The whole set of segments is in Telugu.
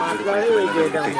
మాట్లాడి వెయిట్ చేద్దాం.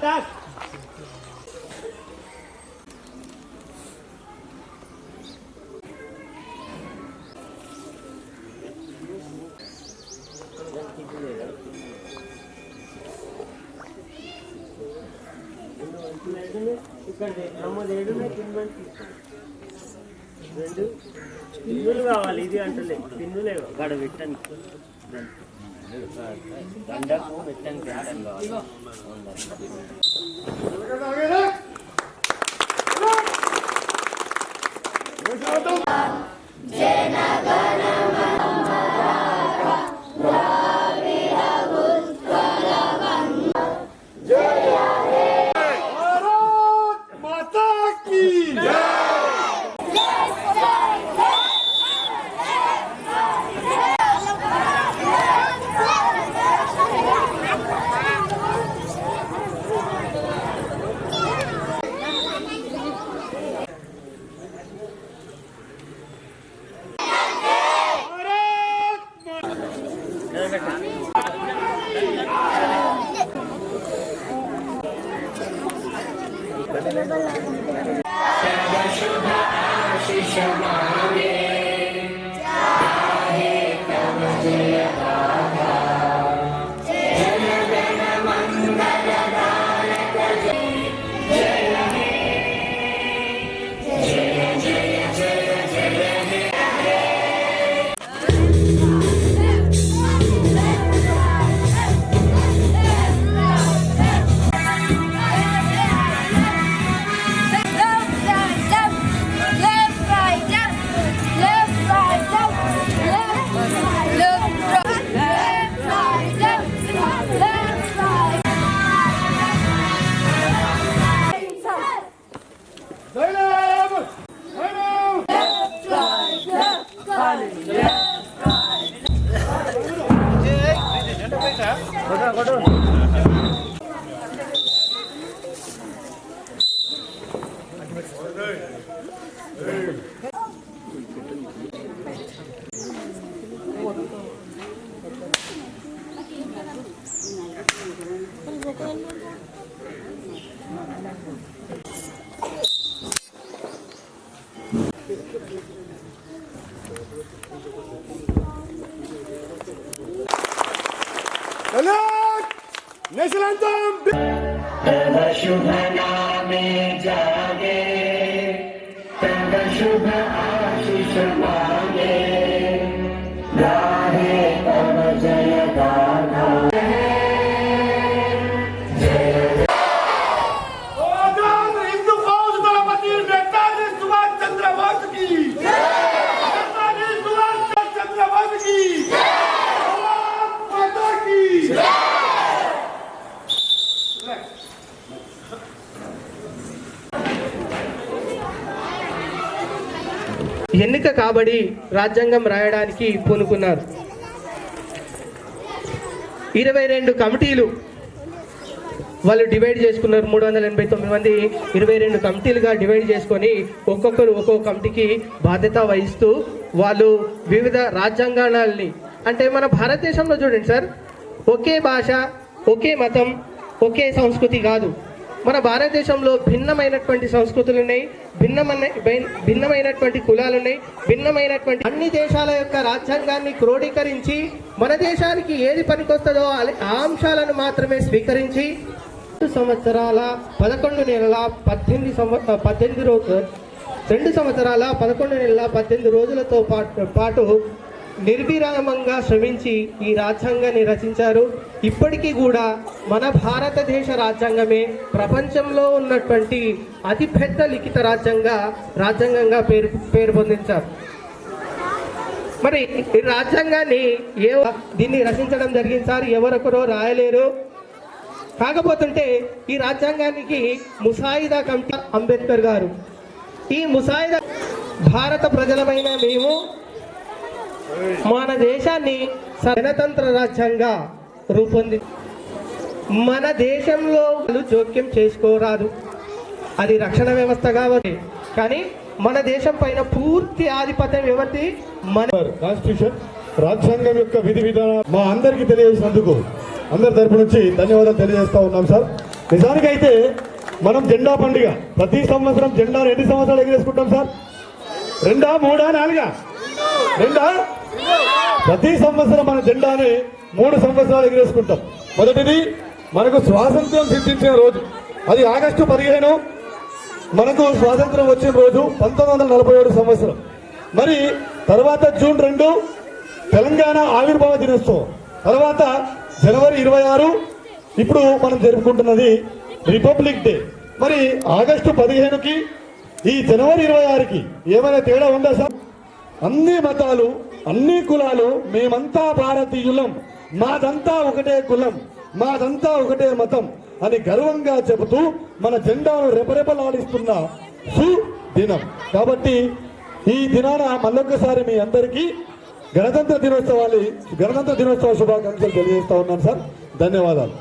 ఇక్కడ నమోదు 7 రెండు పిన్నులు కావాలి. ఇది అంటలే పిన్నులే గడ పెట్టడానికి దండకు పెట్టడానికి కావాలి. नेशनल एंथम शुभ नामे जागे तब शुभ आशीष मांगे गाहे तब जय गाथा हिंदू फौज दलपति नेताजी सुभाष चंद्र बोस की नेताजी सुभाष चंद्र बोस की माता की ఎన్నిక కాబడి రాజ్యాంగం రాయడానికి పూనుకున్నారు. 22 కమిటీలు వాళ్ళు డివైడ్ చేసుకున్నారు. 389 మంది 22 కమిటీలుగా డివైడ్ చేసుకొని ఒక్కొక్కరు ఒక్కొక్క కమిటీకి బాధ్యత వహిస్తూ వాళ్ళు వివిధ రాజ్యాంగాలని, అంటే మన భారతదేశంలో చూడండి సార్, ఒకే భాష, ఒకే మతం, ఒకే సంస్కృతి కాదు. మన భారతదేశంలో భిన్నమైనటువంటి సంస్కృతులు ఉన్నాయి, భిన్నమైనటువంటి కులాలు ఉన్నాయి, భిన్నమైనటువంటి అన్ని దేశాల యొక్క రాజ్యాంగాన్ని క్రోడీకరించి మన దేశానికి ఏది పనికొస్తుందో ఆ అంశాలను మాత్రమే స్వీకరించి 2 సంవత్సరాల 11 నెలల 18 రోజులు 2 సంవత్సరాల 11 నెలల 18 రోజులతో పాటు నిర్విరామంగా శ్రమించి ఈ రాజ్యాంగాన్ని రచించారు. ఇప్పటికీ కూడా మన భారతదేశ రాజ్యాంగమే ప్రపంచంలో ఉన్నటువంటి అతిపెద్ద లిఖిత రాజ్యాంగంగా పేరు పొందించారు. మరి ఈ రాజ్యాంగాన్ని దీన్ని రచించడం జరిగింది సార్, ఎవరొకరో రాయలేరు. కాకపోతుంటే ఈ రాజ్యాంగానికి ముసాయిదా కమిటీ అంబేద్కర్ గారు, ఈ ముసాయిదా భారత ప్రజలమైన మేము మన దేశాన్ని గణతంత్ర రాజ్యంగా రూపొంది మన దేశంలో జోక్యం చేసుకోరాదు, అది రక్షణ వ్యవస్థ కావచ్చు, కానీ మన దేశం పైన పూర్తి ఆధిపత్యం ఎవరిది? మన కాన్స్టిట్యూషన్ రాజ్యాంగం యొక్క విధి విధానం మా అందరికీ తెలియజేసినందుకు అందరి తరపు నుంచి ధన్యవాదాలు తెలియజేస్తా ఉన్నాం సార్. నిజానికైతే మనం జెండా పండుగ ప్రతి సంవత్సరం జెండాను ఎన్ని సంవత్సరాలు ఎగరేసుకుంటాం సార్? 2, 3, 4? 2? ప్రతి సంవత్సరం మన జెండాని 3 సంవత్సరాలు ఎగరేసుకుంటాం. మొదటిది మనకు స్వాతంత్ర్యం సిద్ధించిన రోజు, అది ఆగస్టు 15 మనకు స్వాతంత్రం వచ్చిన రోజు 1947 సంవత్సరం. మరి తర్వాత జూన్ 2 తెలంగాణ ఆవిర్భావ దినోత్సవం, తర్వాత జనవరి 26 ఇప్పుడు మనం జరుపుకుంటున్నది రిపబ్లిక్ డే. మరి ఆగస్టు 15కి ఈ జనవరి 26కి ఏమైనా తేడా ఉందా సార్? అన్ని మతాలు, అన్ని కులాలు, మేమంతా భారతీయులం, మాదంతా ఒకటే కులం, మాదంతా ఒకటే మతం అని గర్వంగా చెబుతూ మన జెండాను రెపరెపలాడిస్తున్న సుదినం. కాబట్టి ఈ దినాన మళ్ళొక్కసారి మీ అందరికీ గణతంత్ర దినోత్సవ శుభాకాంక్షలు తెలియజేస్తా ఉన్నాను సార్. ధన్యవాదాలు.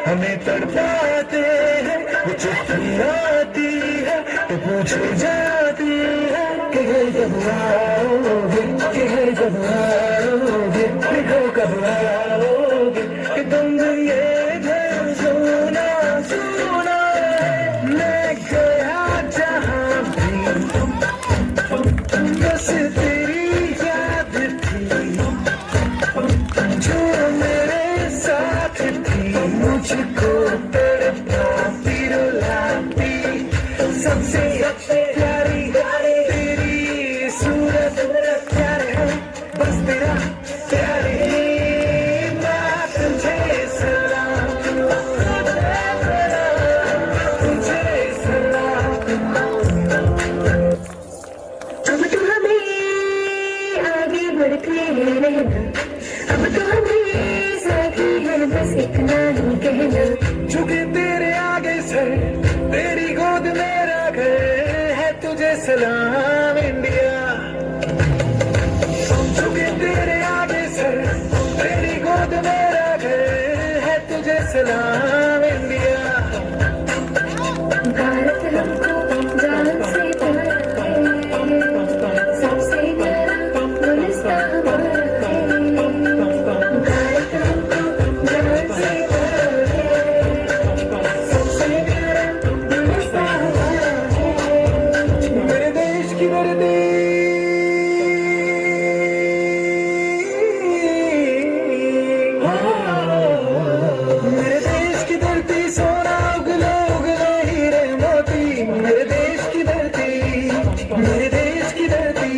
हमें तड़पाते हैं, वो चिट्ठी आती है तो पूछे जाती है कि घर कब आओगे, कि घर कब आओगे, कि घर कब आओगे, कि तुम ये घर सोना सोना मैं गया जहाँ भी बस तेरी याद थी जो मेरे साथ थी, मुझको तड़पाती रुलाती, सबसे प्यारी तेरी सूरत प्यारे है, बस तेरा प्यारे मैं तुझे सलाम, तुझे सलाम। अब तो हमें आगे बढ़ते रहना, अब तो हमें साथी है बस इतना ही कहना, झुके तेरे आगे सर, तेरी गोद मेरा घर है, तुझे सलाम इंडिया। झुके तेरे आगे सर, तेरी गोद मेरा घर है, तुझे सलाम इंडिया। भारत हमको जान से प्यारा है, सबसे प्यारा गुलिस्तां हमारा है। भारत हमको जान से प्यारा है, सबसे प्यारा गुलिस्तां हमारा है। मेरे देश की धरती, मेरे देश की धरती सोना उगले उगले हीरे मोती, मेरे देश की धरती, मेरे देश की धरती।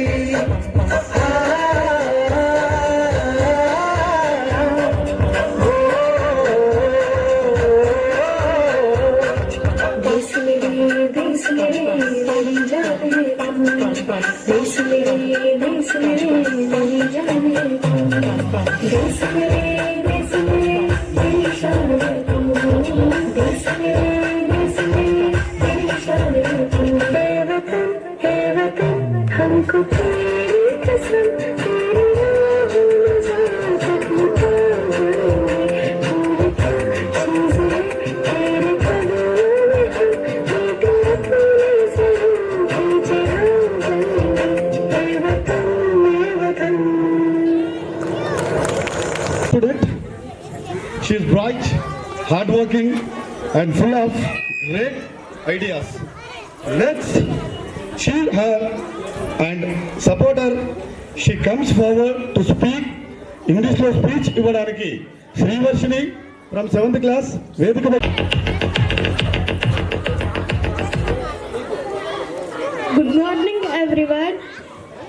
देश मेरे तेरी जाने, देश मेरे तेरी जाने, देश मेरे तेरी शान है तू, देश मेरे तेरी शान है तू। बेवतन है वतन हमको तेरी कसम, तेरी राहों में जाकर मुकाबले, पूरी चीज़ें तेरे कदमों में हैं, लेकिन अपने से हम खींचे हम बनेंगे। बेवतन बेवतन। Student, she is bright, hardworking, and full of great ideas. Let's cheer her and support her. She comes forward to speak English లో స్పీచ్ ఇవ్వడానికి శ్రీవర్షిని from 7th class వేదిక. Good morning, everyone.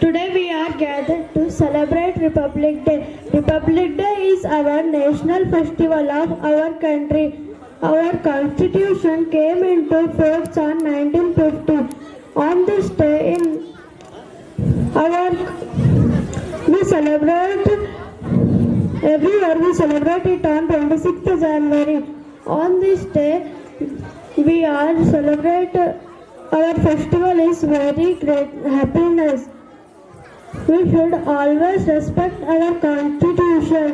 Today we are gathered to celebrate Republic Day. Republic Day is our national festival of our country. Our constitution came into force on 1950. On this day, we celebrate every year. We celebrate it on 26th January. On this day, we all celebrate our festival is very great happiness. We should always respect our constitution.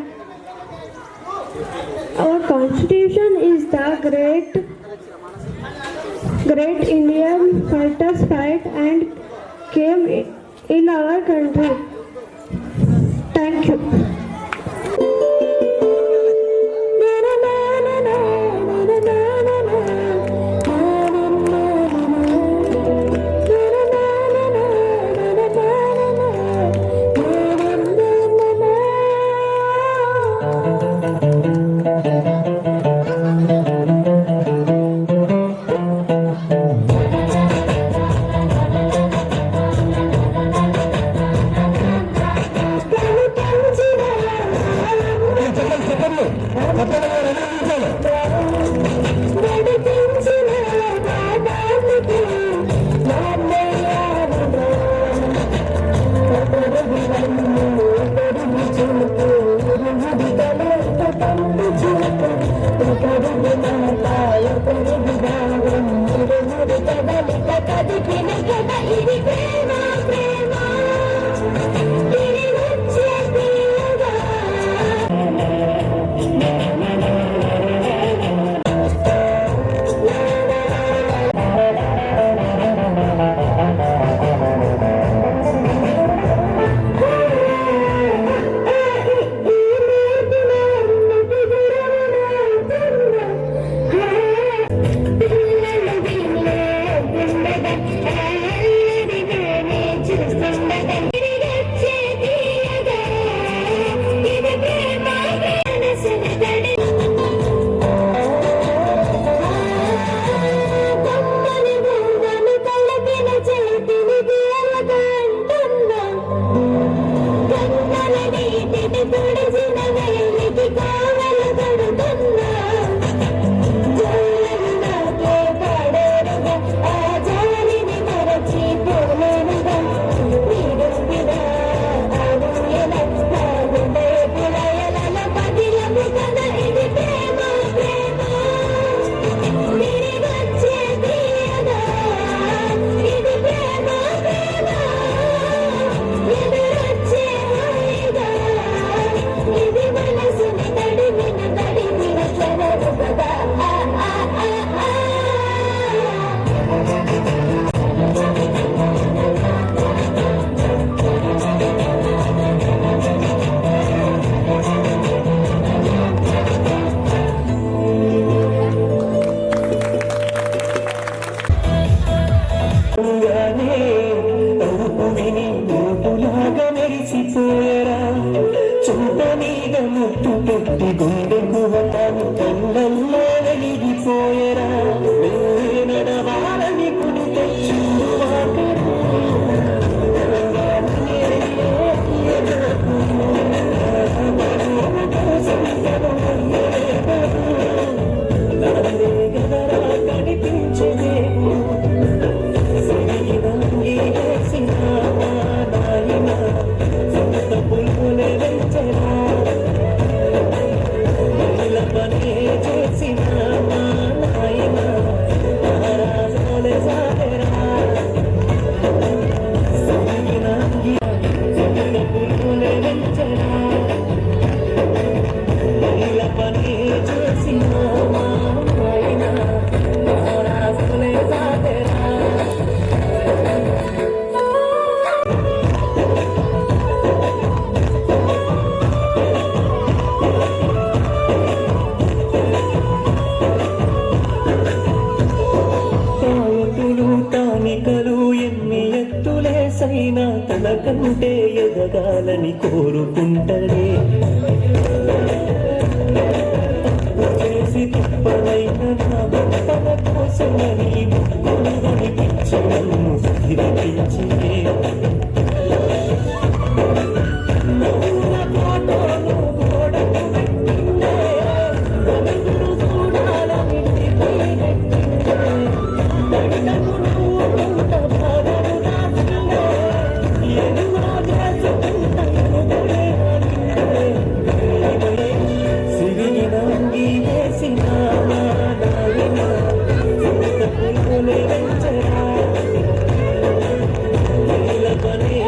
Our constitution is the great great Indian fighters fight and came in our country. Thank you. తనకంటే ఎదగాలని కోరుకుంటడే చేసి తప్పనైన తన కోసమని కొనుగొనిపించి నన్ను స్థిరపించి Bye.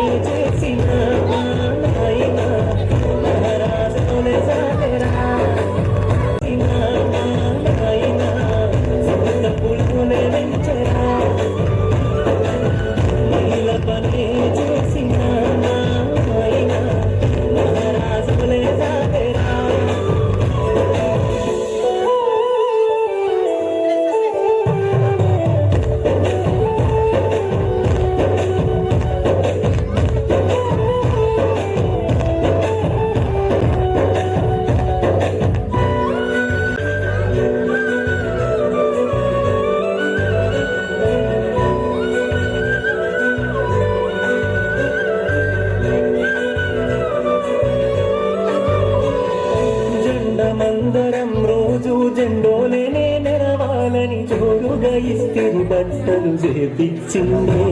ఇచ్చిండే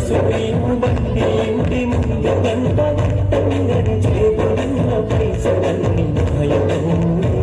సుఖేము బండి ఇంటి ముందు గంట గంటంగడి చేతున్న పైసలన్నీ మాయమవునే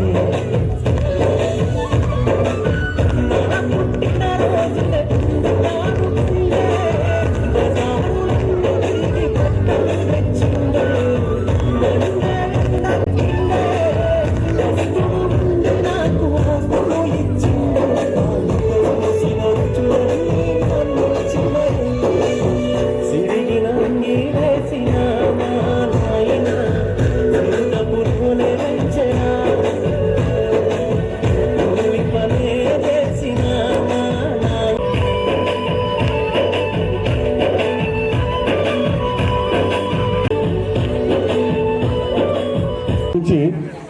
నుంచి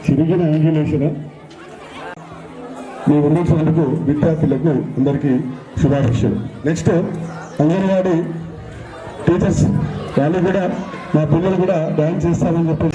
చిరిగిన యాంగులేషన్ మీ వృందించినందుకు విద్యార్థులకు అందరికీ శుభాకాంక్షలు. నెక్స్ట్ అంగన్వాడీ టీచర్స్ వాళ్ళు కూడా మా పిల్లలు కూడా డ్యాన్స్ చేస్తామని చెప్పి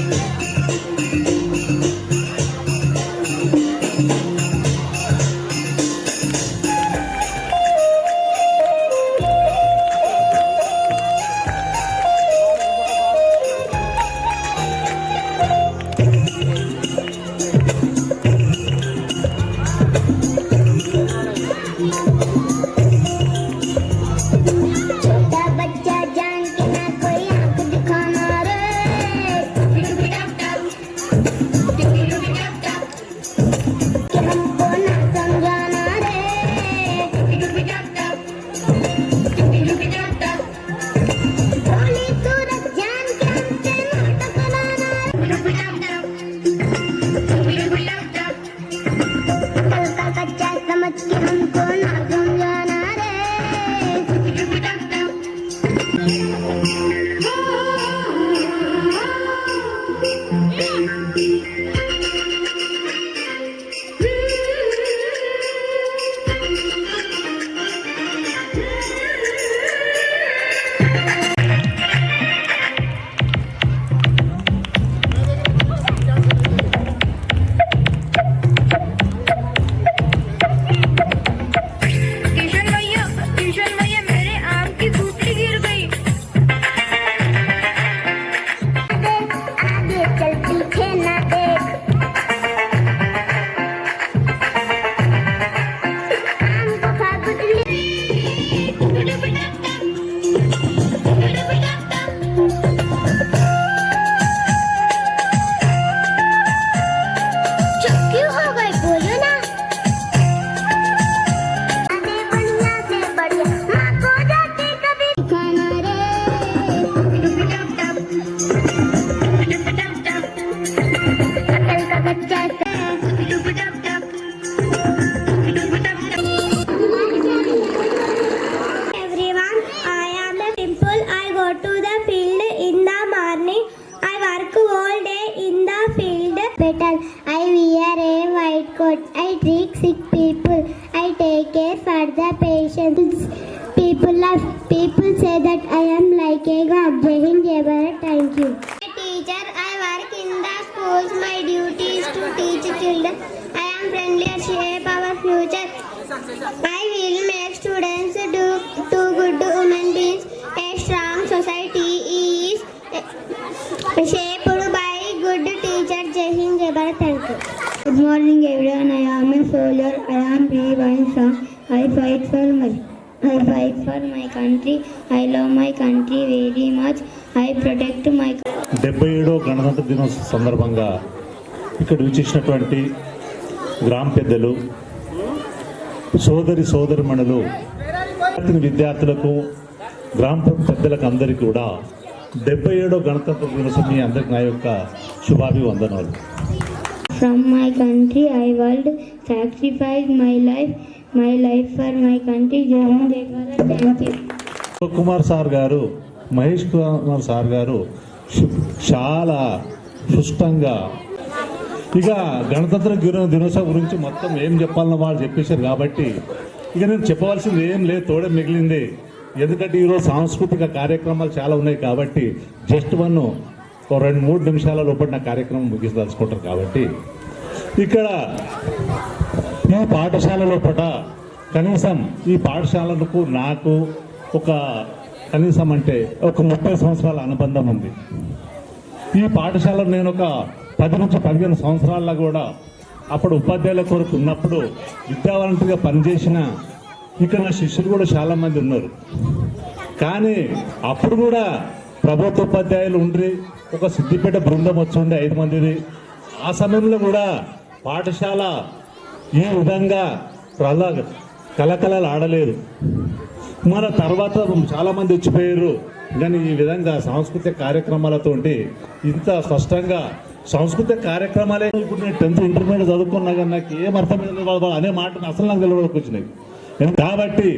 I wear a white coat. I treat sick people. I take care for the patients. People say that I am like a god. Jai Hind, Jai Bharat. Thank you. A teacher, I work in the schools. My duty is to teach children. I am friendly and shape our future. I will make students do good human beings. A strong society is shaped by good teacher. Jai Hind, Jai Bharat. Thank you. Good morning everyone. I am a soldier. I am P1 song. I fight for my country. I love my country very much. I protect my country. 77వ గణతంత్ర దినోత్సవ సందర్భంగా ఇక్కడ విచ్చేసినటువంటి గ్రామ పెద్దలు, సోదరిమణులు, విద్యార్థులకు, గ్రామ పెద్దలకు అందరికీ కూడా 77వ గణతంత్ర దినోత్సవం మీ అందరికి నా యొక్క శుభాభివందనాలు. From my country I will sacrifice my life for my country. Jai Hind, Jai Bharat. Thank you. Kumar sir గారు, మహేష్ కుమార్ సార్ గారు చాలా స్పష్టంగా ఇక గణతంత్ర దినోత్సవం గురించి మొత్తం ఏం చెప్పాలన్న వాళ్ళు చెప్పేశారు. కాబట్టి ఇక నేను చెప్పవలసింది ఏం లేదు, తోడే మిగిలింది. ఎందుకంటే ఈరోజు సాంస్కృతిక కార్యక్రమాలు చాలా ఉన్నాయి కాబట్టి జస్ట్ 2-3 నిమిషాల లోపల నా కార్యక్రమం ముగించదలుచుకుంటారు. కాబట్టి ఇక్కడ ఈ పాఠశాల లోపల కనీసం ఈ పాఠశాలకు నాకు ఒక కనీసం అంటే ఒక 30 సంవత్సరాల అనుబంధం ఉంది. ఈ పాఠశాలలో నేను ఒక 10 నుంచి 15 సంవత్సరాల్లో కూడా అప్పుడు ఉపాధ్యాయుల కొరకు ఉన్నప్పుడు విద్యావాలంటీర్గా పనిచేసిన ఇక్కడ నా శిష్యులు కూడా చాలామంది ఉన్నారు. కానీ అప్పుడు కూడా ప్రభుత్వ ఉపాధ్యాయులు ఉండి ఒక సిద్దిపేట బృందం వచ్చి ఉండే 5 మందిది. ఆ సమయంలో కూడా పాఠశాల ఈ విధంగా కలకలలు ఆడలేదు. మన తర్వాత చాలామంది వచ్చిపోయారు. కానీ ఈ విధంగా సాంస్కృతిక కార్యక్రమాలతోటి ఇంత స్పష్టంగా సాంస్కృతిక కార్యక్రమాలే. ఇప్పుడు నేను 10th ఇంటర్మీడియట్ చదువుకున్నా కానీ నాకు ఏం అర్థమైంది అనే మాట అసలు నాకు తెలియడానికి వచ్చినాయి. కాబట్టి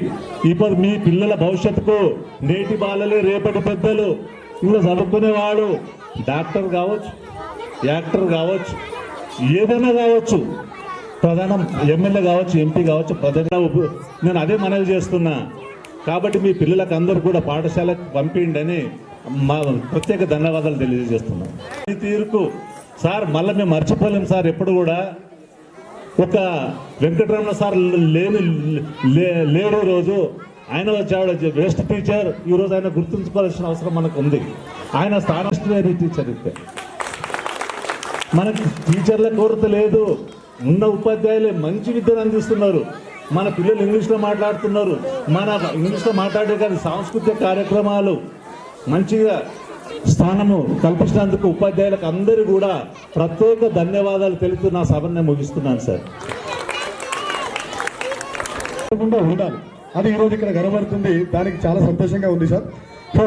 ఇప్పుడు మీ పిల్లల భవిష్యత్తుకు నేటి బాలలే రేపటి పెద్దలు. ఇలా చదువుకునేవాడు డాక్టర్ కావచ్చు, యాక్టర్ కావచ్చు, ఏదైనా కావచ్చు, ప్రధానం ఎమ్మెల్యే కావచ్చు, ఎంపీ కావచ్చు, నేను అదే మనవి చేస్తున్నా. కాబట్టి మీ పిల్లలకు అందరూ కూడా పాఠశాలకు పంపిండి అని మా ప్రత్యేక ధన్యవాదాలు తెలియజేస్తున్నాం. ఈ తీరుకు సార్ మళ్ళీ మేము మర్చిపోలేం సార్. ఎప్పుడు కూడా ఒక వెంకటరమణ సార్ లేడు రోజు ఆయన వచ్చాడు బెస్ట్ టీచర్. ఈరోజు ఆయన గుర్తుంచుకోవాల్సిన అవసరం మనకు ఉంది. ఆయన స్థానిక టీచర్. మనకి టీచర్ల కొరత లేదు. ఉన్న ఉపాధ్యాయులే మంచి విద్యను అందిస్తున్నారు. మన పిల్లలు ఇంగ్లీష్లో మాట్లాడుతున్నారు. మన ఇంగ్లీష్లో మాట్లాడే కానీ సాంస్కృతిక కార్యక్రమాలు మంచిగా స్థానము కల్పించినందుకు ఉపాధ్యాయులకు అందరూ కూడా ప్రత్యేక ధన్యవాదాలు తెలుపుతూ నా సభను ముగిస్తున్నాను సార్. ఉండాలి అది ఈరోజు ఇక్కడ కనబడుతుంది. దానికి చాలా సంతోషంగా ఉంది సార్. సో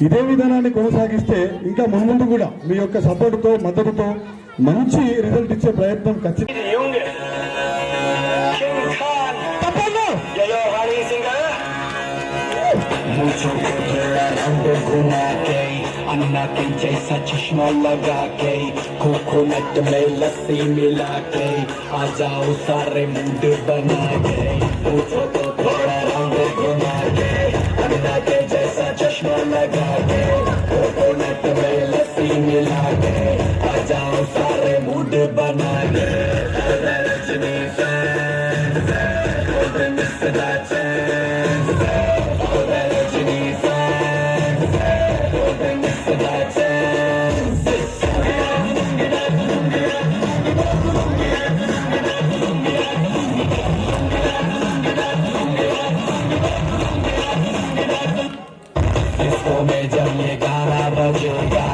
ఇదే విధానాన్ని కొనసాగిస్తే ఇంకా ముందు కూడా మీ యొక్క సపోర్టుతో మద్దతుతో మంచి రిజల్ట్ ఇచ్చే ప్రయత్నం ఖచ్చితంగా. अन्ना के जैसा चश्मा लगा के कोकोनट में लस्सी मिला के आ जाओ सारे मूड बना के पूछो तो थोड़ा रंग घुमा के अन्ना के जैसा चश्मा लगा के कोकोनट में लस्सी मिला के आ जाओ सारे मूड बना के Rajni fans miss that chance Rajni में जब ये गाना बजेगा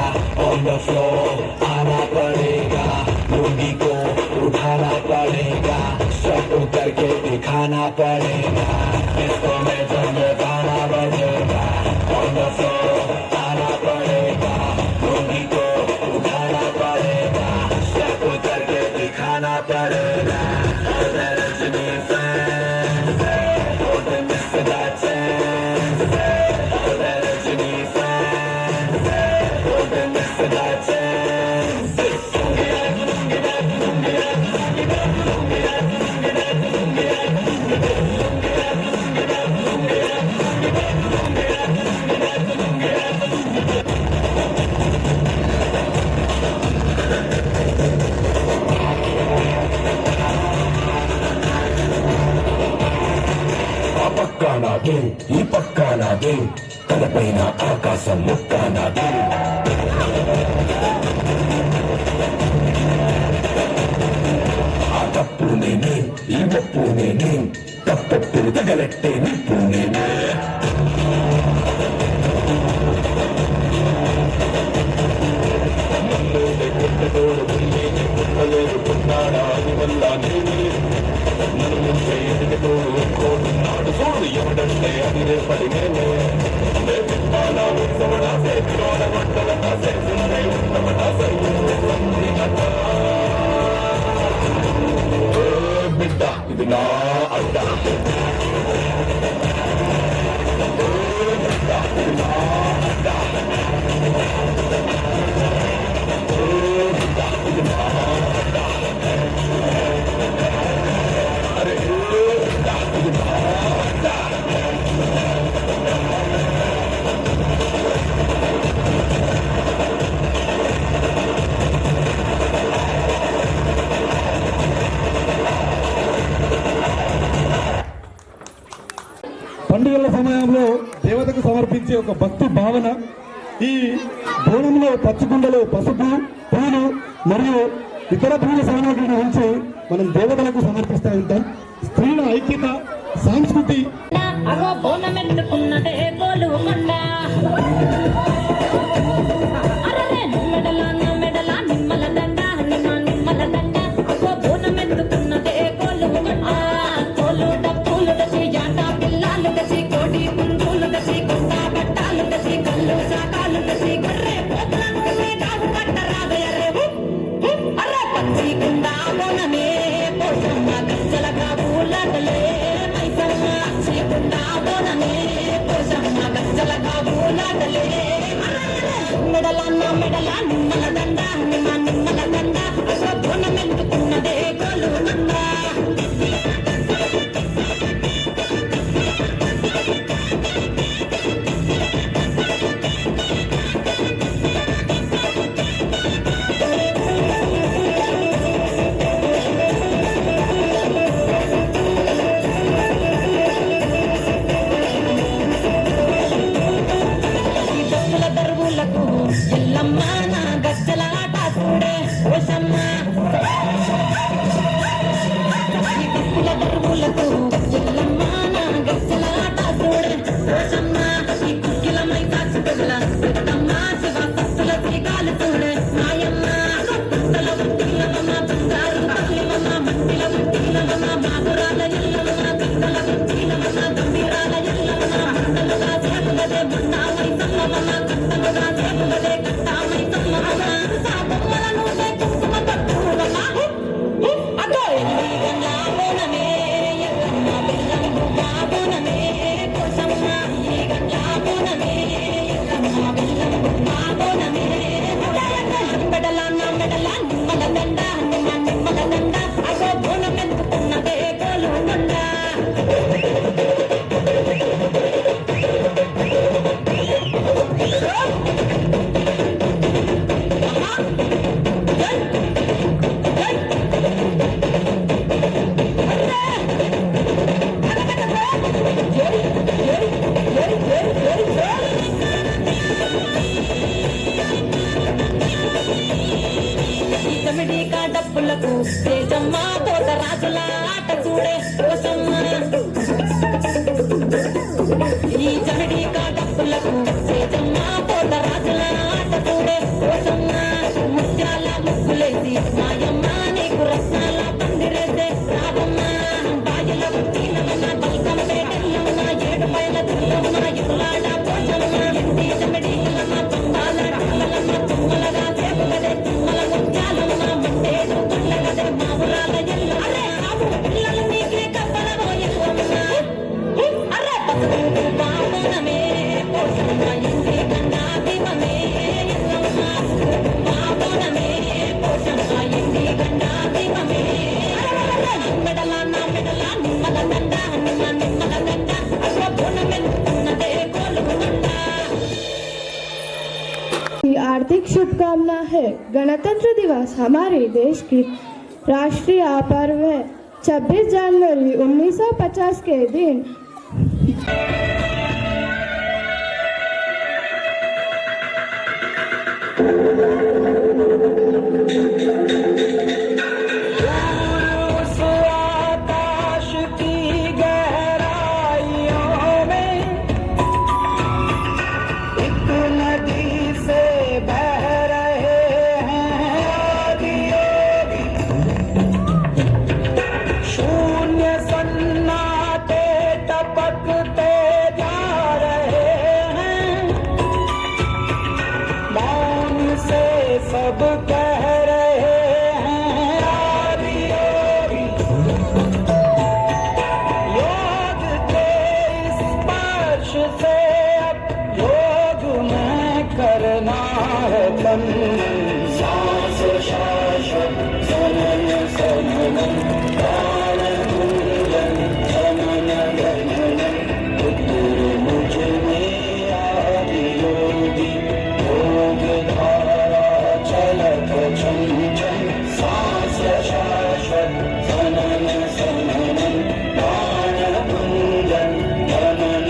ऑन द फ्लोर आना पड़ेगा, लुंगी को उठाना पड़ेगा, शर्ट उतर के दिखाना पड़ेगा। इसको में जब ये गाना बजेगा ऑन द फ्लोर आना पड़ेगा, लुंगी को उठाना पड़ेगा, शर्ट उतर के दिखाना पड़ेगा। Rajni fans don't miss that chance, Rajni fans don't miss that chance। పక్కానాగే ఈ పక్కానాగే తలపైన ఆకాశం ముక్కానాగే ఆ తప్పు నేనే ఈ ఒప్పు నేనే తప్పప్పుడు తగలెట్టే నిప్పు నేనే పుట్టాడా అది వల్ల నేనే నన్ను చేయదితో కోరున్నాడు చూడు ఎవడంటే అది రేపటి నేనే పాలా ఉత్సవడా సేతిలోన వంటలతా సేసుందై ఉన్నవడా బిడ్డ ఇది నా అడ్డ బిడ్డ ఇది నా అడ్డ బిడ్డ ఇది నా అడ్డ అరే బిడ్డ ఇది నా అడ్డ పండుగల సమయంలో దేవతకు సమర్పించే ఒక భక్తి భావన. ఈ బోనంలో పచ్చికుండలు, పసుపు, పూలు మరియు ఇతర పూల సామాగ్రిని ఉంచి మనం దేవతలకు సమర్పిస్తూ ఉంటాం. స్త్రీల ఐక్యత, సంస్కృతి. అగో బోనమెత్తుకున్నదే గోలుకొండ అరరే మెడల నిమ్మల దండ నిమ్మల దండ అగో బోనమెత్తుకున్నదే గోలుకొండ తోలు డప్పులు దసి జాట పిల్లాలు దసి కోడి పుంజులు దసి కొండ బట్టాలు దసి కళ్ళు సాకాలు దసి గర్రె పోతులను కావు పట్టరాదయరే అరే పచ్చి కుండ బోనమే పోసమ్మ గజ్జల కాబూలగలే మైసమ్మ పచ్చి కుండ బోనమే పోసమ్మ గజ్జల కాబూలగలే మెడల నిమ్మల దండ నిమ్మల దండ అసలు బోనమెందుకున్నదే గోలుకొండ ఎల్లమ్మ నా గజ్జల ఆట చూడే ఓసమ్మ ఈ పప్పుల దరువులకు ఎల్లమ్మ నా గజ్జల ఆట చూడే ఓసమ్మ ఈ కుక్కిల మై కాచి పెళ్ళ పెద్దమ్మ శివ సత్తుల శ్రీకాలు చూడే మాయమ్మ పుట్టల ఉట్టిలమ్మ బంగారు పల్లెమ్మ మట్టిల ఉట్టిలమ్మ మాగురాల ఎల్లమ్మ పిట్టల ఉట్టిలమ్మ గంభీరాల ఎల్లమ్మ మండలుగా చేతులదే మొన్న మైసమ్మమ్మ కట్టలుగా చేతులదే కట్టామై సమ్మమ్మ సాబమ్మలను కుంకుమ పట్టులమ్మ అదో ఎల్లి గంగా బోనమే ఎల్లమ్మ బెల్లం బోనమే కోసమ్మ ఈ గంగా బోనమే ఎల్లమ్మ బెల్లం బోనమే మెడల నిమ్మల దండ నిమ్మల దండ అగో బోనమెందుకున్నదే గోలుకొండ జమిడికా డప్పులకు తేజమ్మ తోట రాజుల ఆట చూడే కోసమ్మ ఈ జమిడికా డప్పులకు తేజమ్మ తోట రాజుల ఆట చూడే కోసమ్మ ముత్యాల ముగ్గులేసి మాయమ్మ నీకు రత్నాల పందిరేసే రాబమ్మ బాయిల ఉట్టిలమ్మ బల్కం పేటెల్లమ్మ ఏడు పైల దుర్గమ్మ ఎదులాడ పోసమ్మ ఎండి జమిడిలమ్మ పంబాల ఢాలమ్మ తుమ్మలగా చేపలదే తుమ్మల ముత్యాలమ్మ మంటేడు గుళ్ళగదే మావురాల ఎల్ల అరే రావు పిల్లలు నీకే కప్పలవో ఎల్లమ్మ అరే పసుపు బాబోనమే పోసమ్మ ఎండి గంగా దీపమే ఎల్లమ్మ బాబోనమే పోసమ్మ ఎండి గంగా దీపమే మెడల నిమ్మల దండ నిమ్మల దండ అసలు బోనమెందుకున్నదే గోలుకొండ हार्दिक शुभकामना है। गणतंत्र दिवस हमारे देश की राष्ट्रीय पर्व है। 26 जनवरी 1950 के दिन आकाश की गहराइयों में एक नदी से बह रहे हैं योगी शून्य सन्नाटे टपकते जा रहे हैं मौन से सब कह रहे हैं आदि योगी योग के स्पर्श से अब योग में करना है तन सांस शाश्वत जनन सनन प्राण गुंजन जनन गणन उतर मुझ में आदि योगी योग धारा चलत छन छन सांस शाश्वत जनन सनन प्राण गुंजन जनन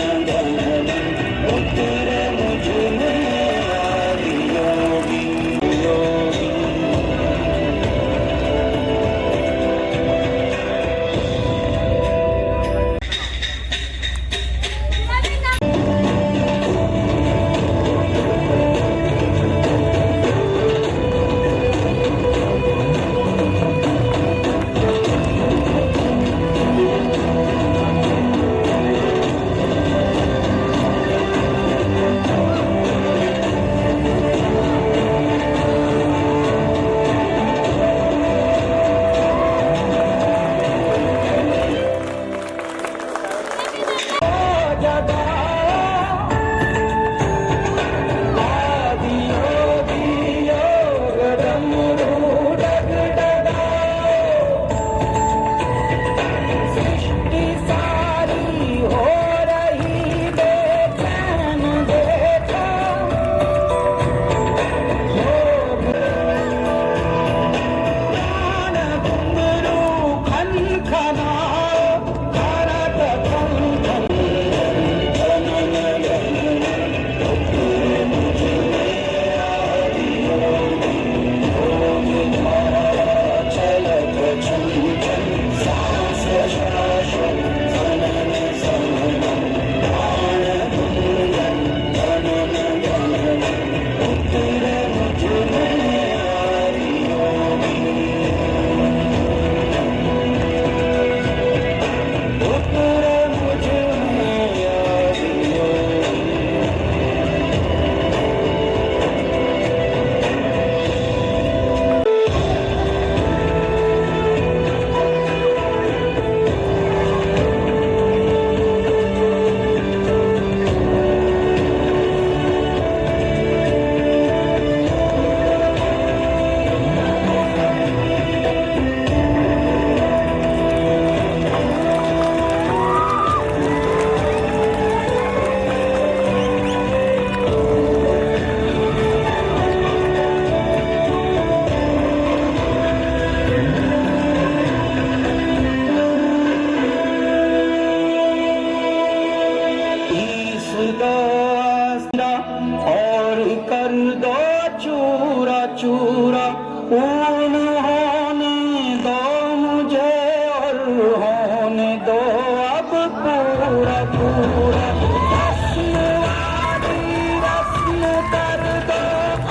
पूरा रस्म आदि रस्म कर दो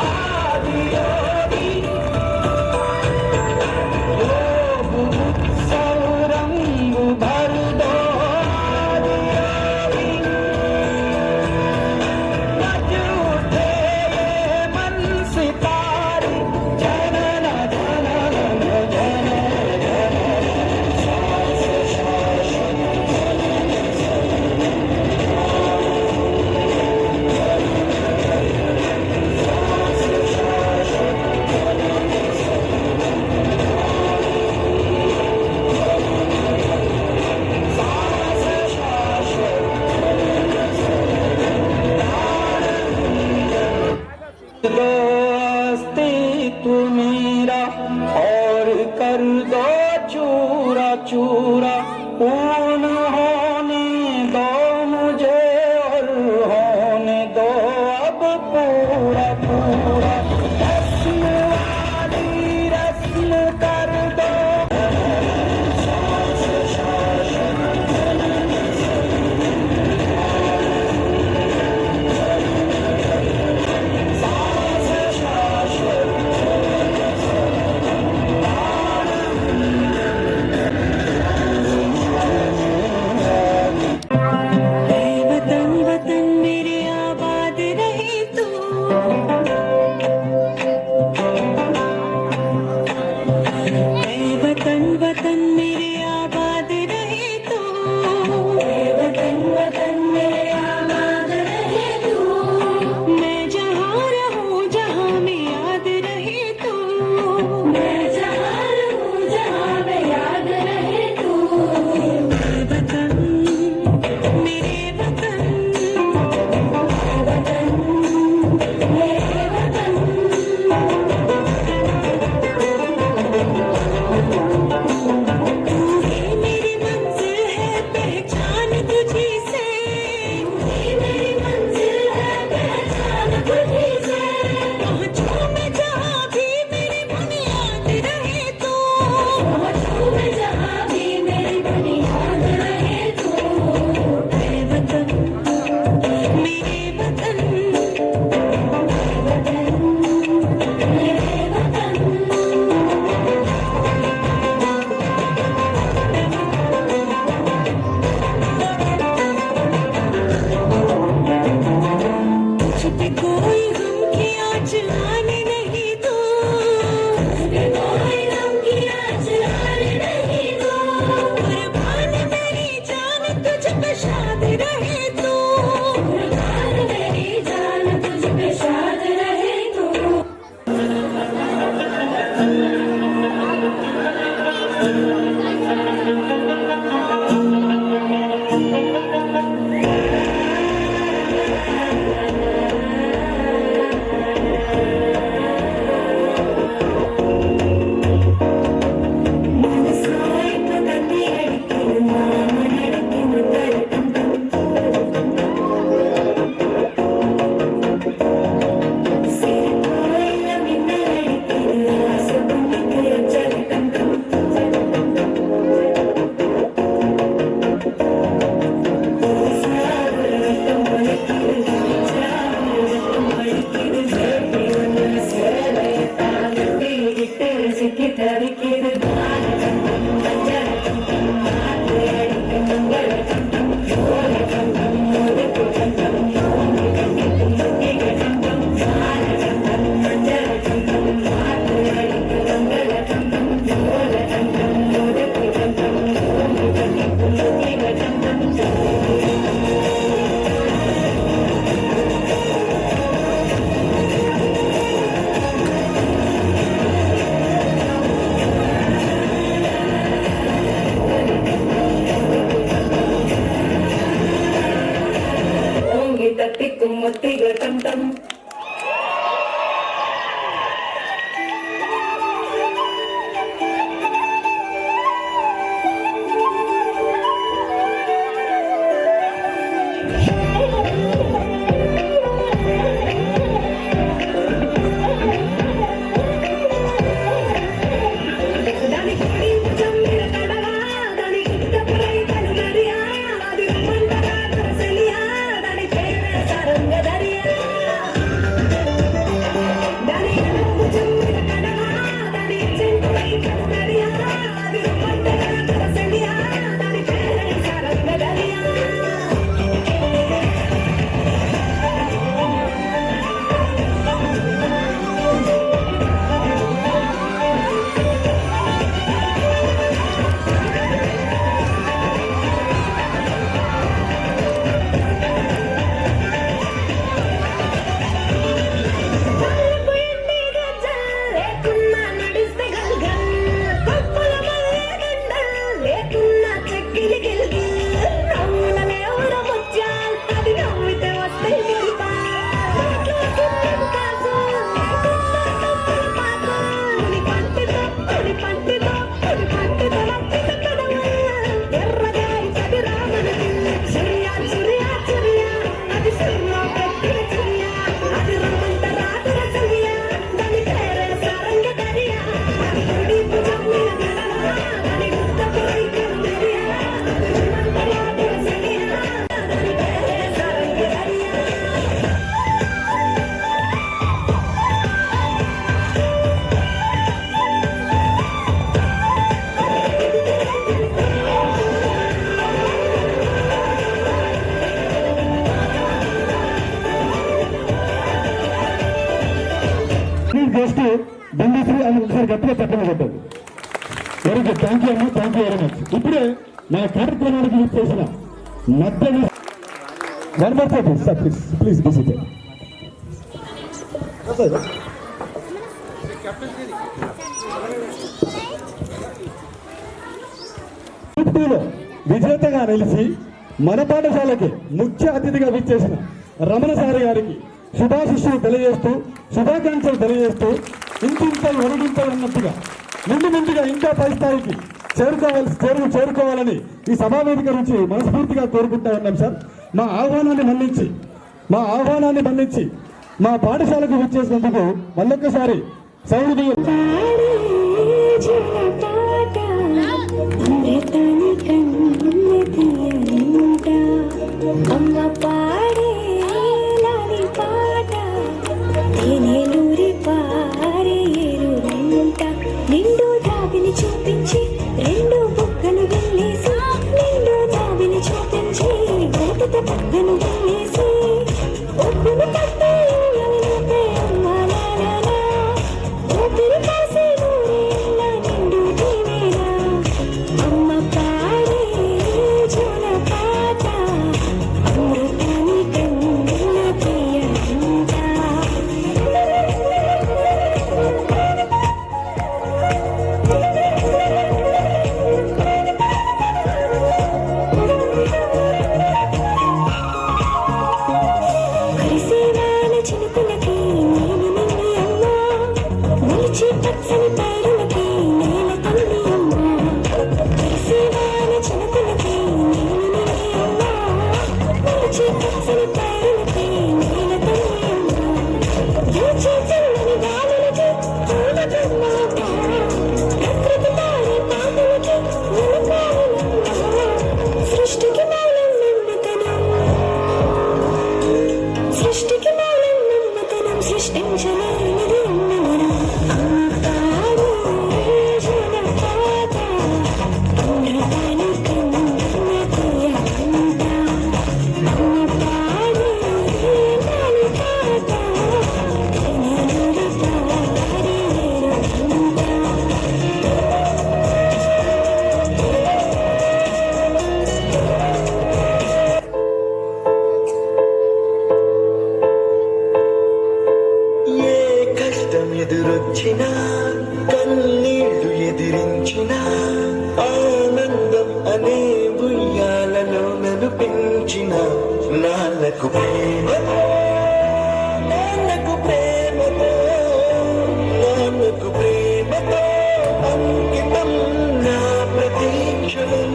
आदि योगी योग उत्सव रंग भर दो आदि योगी बज उठे ये मन सितारे जनन जनन जनन दो अस्तित्व मेरा और कर दो चूरा चूरा पूर्ण होने दो मुझे और होने दो अब पूरा पूरा रस्म आदि रस्म कर दो वतन वतन मेरे आबाद रहे तू वतन वतन मेरे आबाद रहे तू वतन वतन मेरे आबाद रहे तू मैं जहाँ रहूँ जहाँ में याद रहे तू मैं जहाँ रहूँ जहाँ में याद रहे तू वतन मेरे वतन वतन मेरे वतन तू ही मेरी मंजिल है पहचान तुझी से तू ही मेरी मंजिल है पहचान तुझी से पहुँचूं मैं जहाँ भी मेरी बुनियाद रहे तू पहुँचूं मैं जहाँ भी मेरी बुनियाद रहे तू मेरे वतन मेरे वतन वतन मेरे वतन तुझ पे कोई गम की आँच आने नहीं दो तुझ पे कोई गम की आँच आने नहीं दो कुर्बान मेरी जान तुझ पे शाद रहे तू कुर्बान मेरी जान तुझ पे शाद रहे तू മനസ്സായി പതഞ്ഞ് അടിക്കുന്ന മണടിക്കുന്ന സിരിപ്പോയില്ല മിന്നലടിക്കുന്ന ആസപുണ്ണിക്ക് അച്ചടിക്കും തട്ടിക്കും മുത്തികൾ കണ്ടം దాని గోస్ టు బండిశ్రీ అని ఒకసారి గట్టిగా చెప్పడం చెప్పండి. వెరీ గుడ్, థ్యాంక్ యూ అమ్మా, థ్యాంక్ యూ వెరీ మచ్. ఇప్పుడే మన కార్యక్రమానికి యూజ్ చేసిన మధ్య one more please sir, please visit. విజేతగా నిలిచి మన పాఠశాలకి ముఖ్య అతిథిగా విచ్చేసిన రమణ సారి గారికి శుభాశిష్యులు తెలియజేస్తూ, శుభాకాంక్షలు తెలియజేస్తూ, ఇంటింతలు ఒడిగింతలు అన్నట్టుగా ముందుగా ఇంకా పై స్థాయికి చేరుకోవాలని ఈ సభావేదిక నుంచి మనస్ఫూర్తిగా కోరుకుంటా ఉన్నాం సార్. మా ఆహ్వానాన్ని మన్నించి మా పాఠశాలకు విచ్చేసినందుకు మళ్ళొక్కసారి సౌడి అమ్మ పాడే లాలి పాట తేనెలూరి పారే ఏరులంట నిండు దావిని చూపించి రెండు బుగ్గలు వెళ్ళేసి నిండు దావిని చూపించి గోపిత పక్కను వెళ్ళేసి ఒప్పును పట్టే అమ్మ నానా ఊపిరి కాసే నూరేళ్ళ నిండు దీవేనా అమ్మ పాడే జోల పాట అమృతాని కన్నుల ప్రియంట. పరిసేవాల చినుకులకి నేను నిన్ని అమ్మ నిలిచి పచ్చని పైరులకి నేల తల్లి అమ్మ. పరిసేవాల చినుకులకి నేను నిన్ని అమ్మ నిలిచి పచ్చని పైరులకి నేల తల్లి అమ్మ. యోచి చల్లని గాలులకి పూల బ్రహ్మాండ ప్రకృతి తారే పాటలకి ఉలకాలమ్మ. సృష్టికి మూలం నమ్మతనం సృష్టించలేనిది అన్నవరం. అమ్మ పాడే జోల పాట అమృతాని కన్నుల ప్రియంట. అమ్మ పాడే లాలి పాట తేనెలూరి పారే ఏరులంట. ఏ కష్టం ఎదురొచ్చినా కన్నీళ్లు ఎదిరించినా ఆనందం అనే ఉయ్యాలలో నన్ను పెంచిన నాన్నకు ప్రేమతో అంకితం నా ప్రతీక్షణం.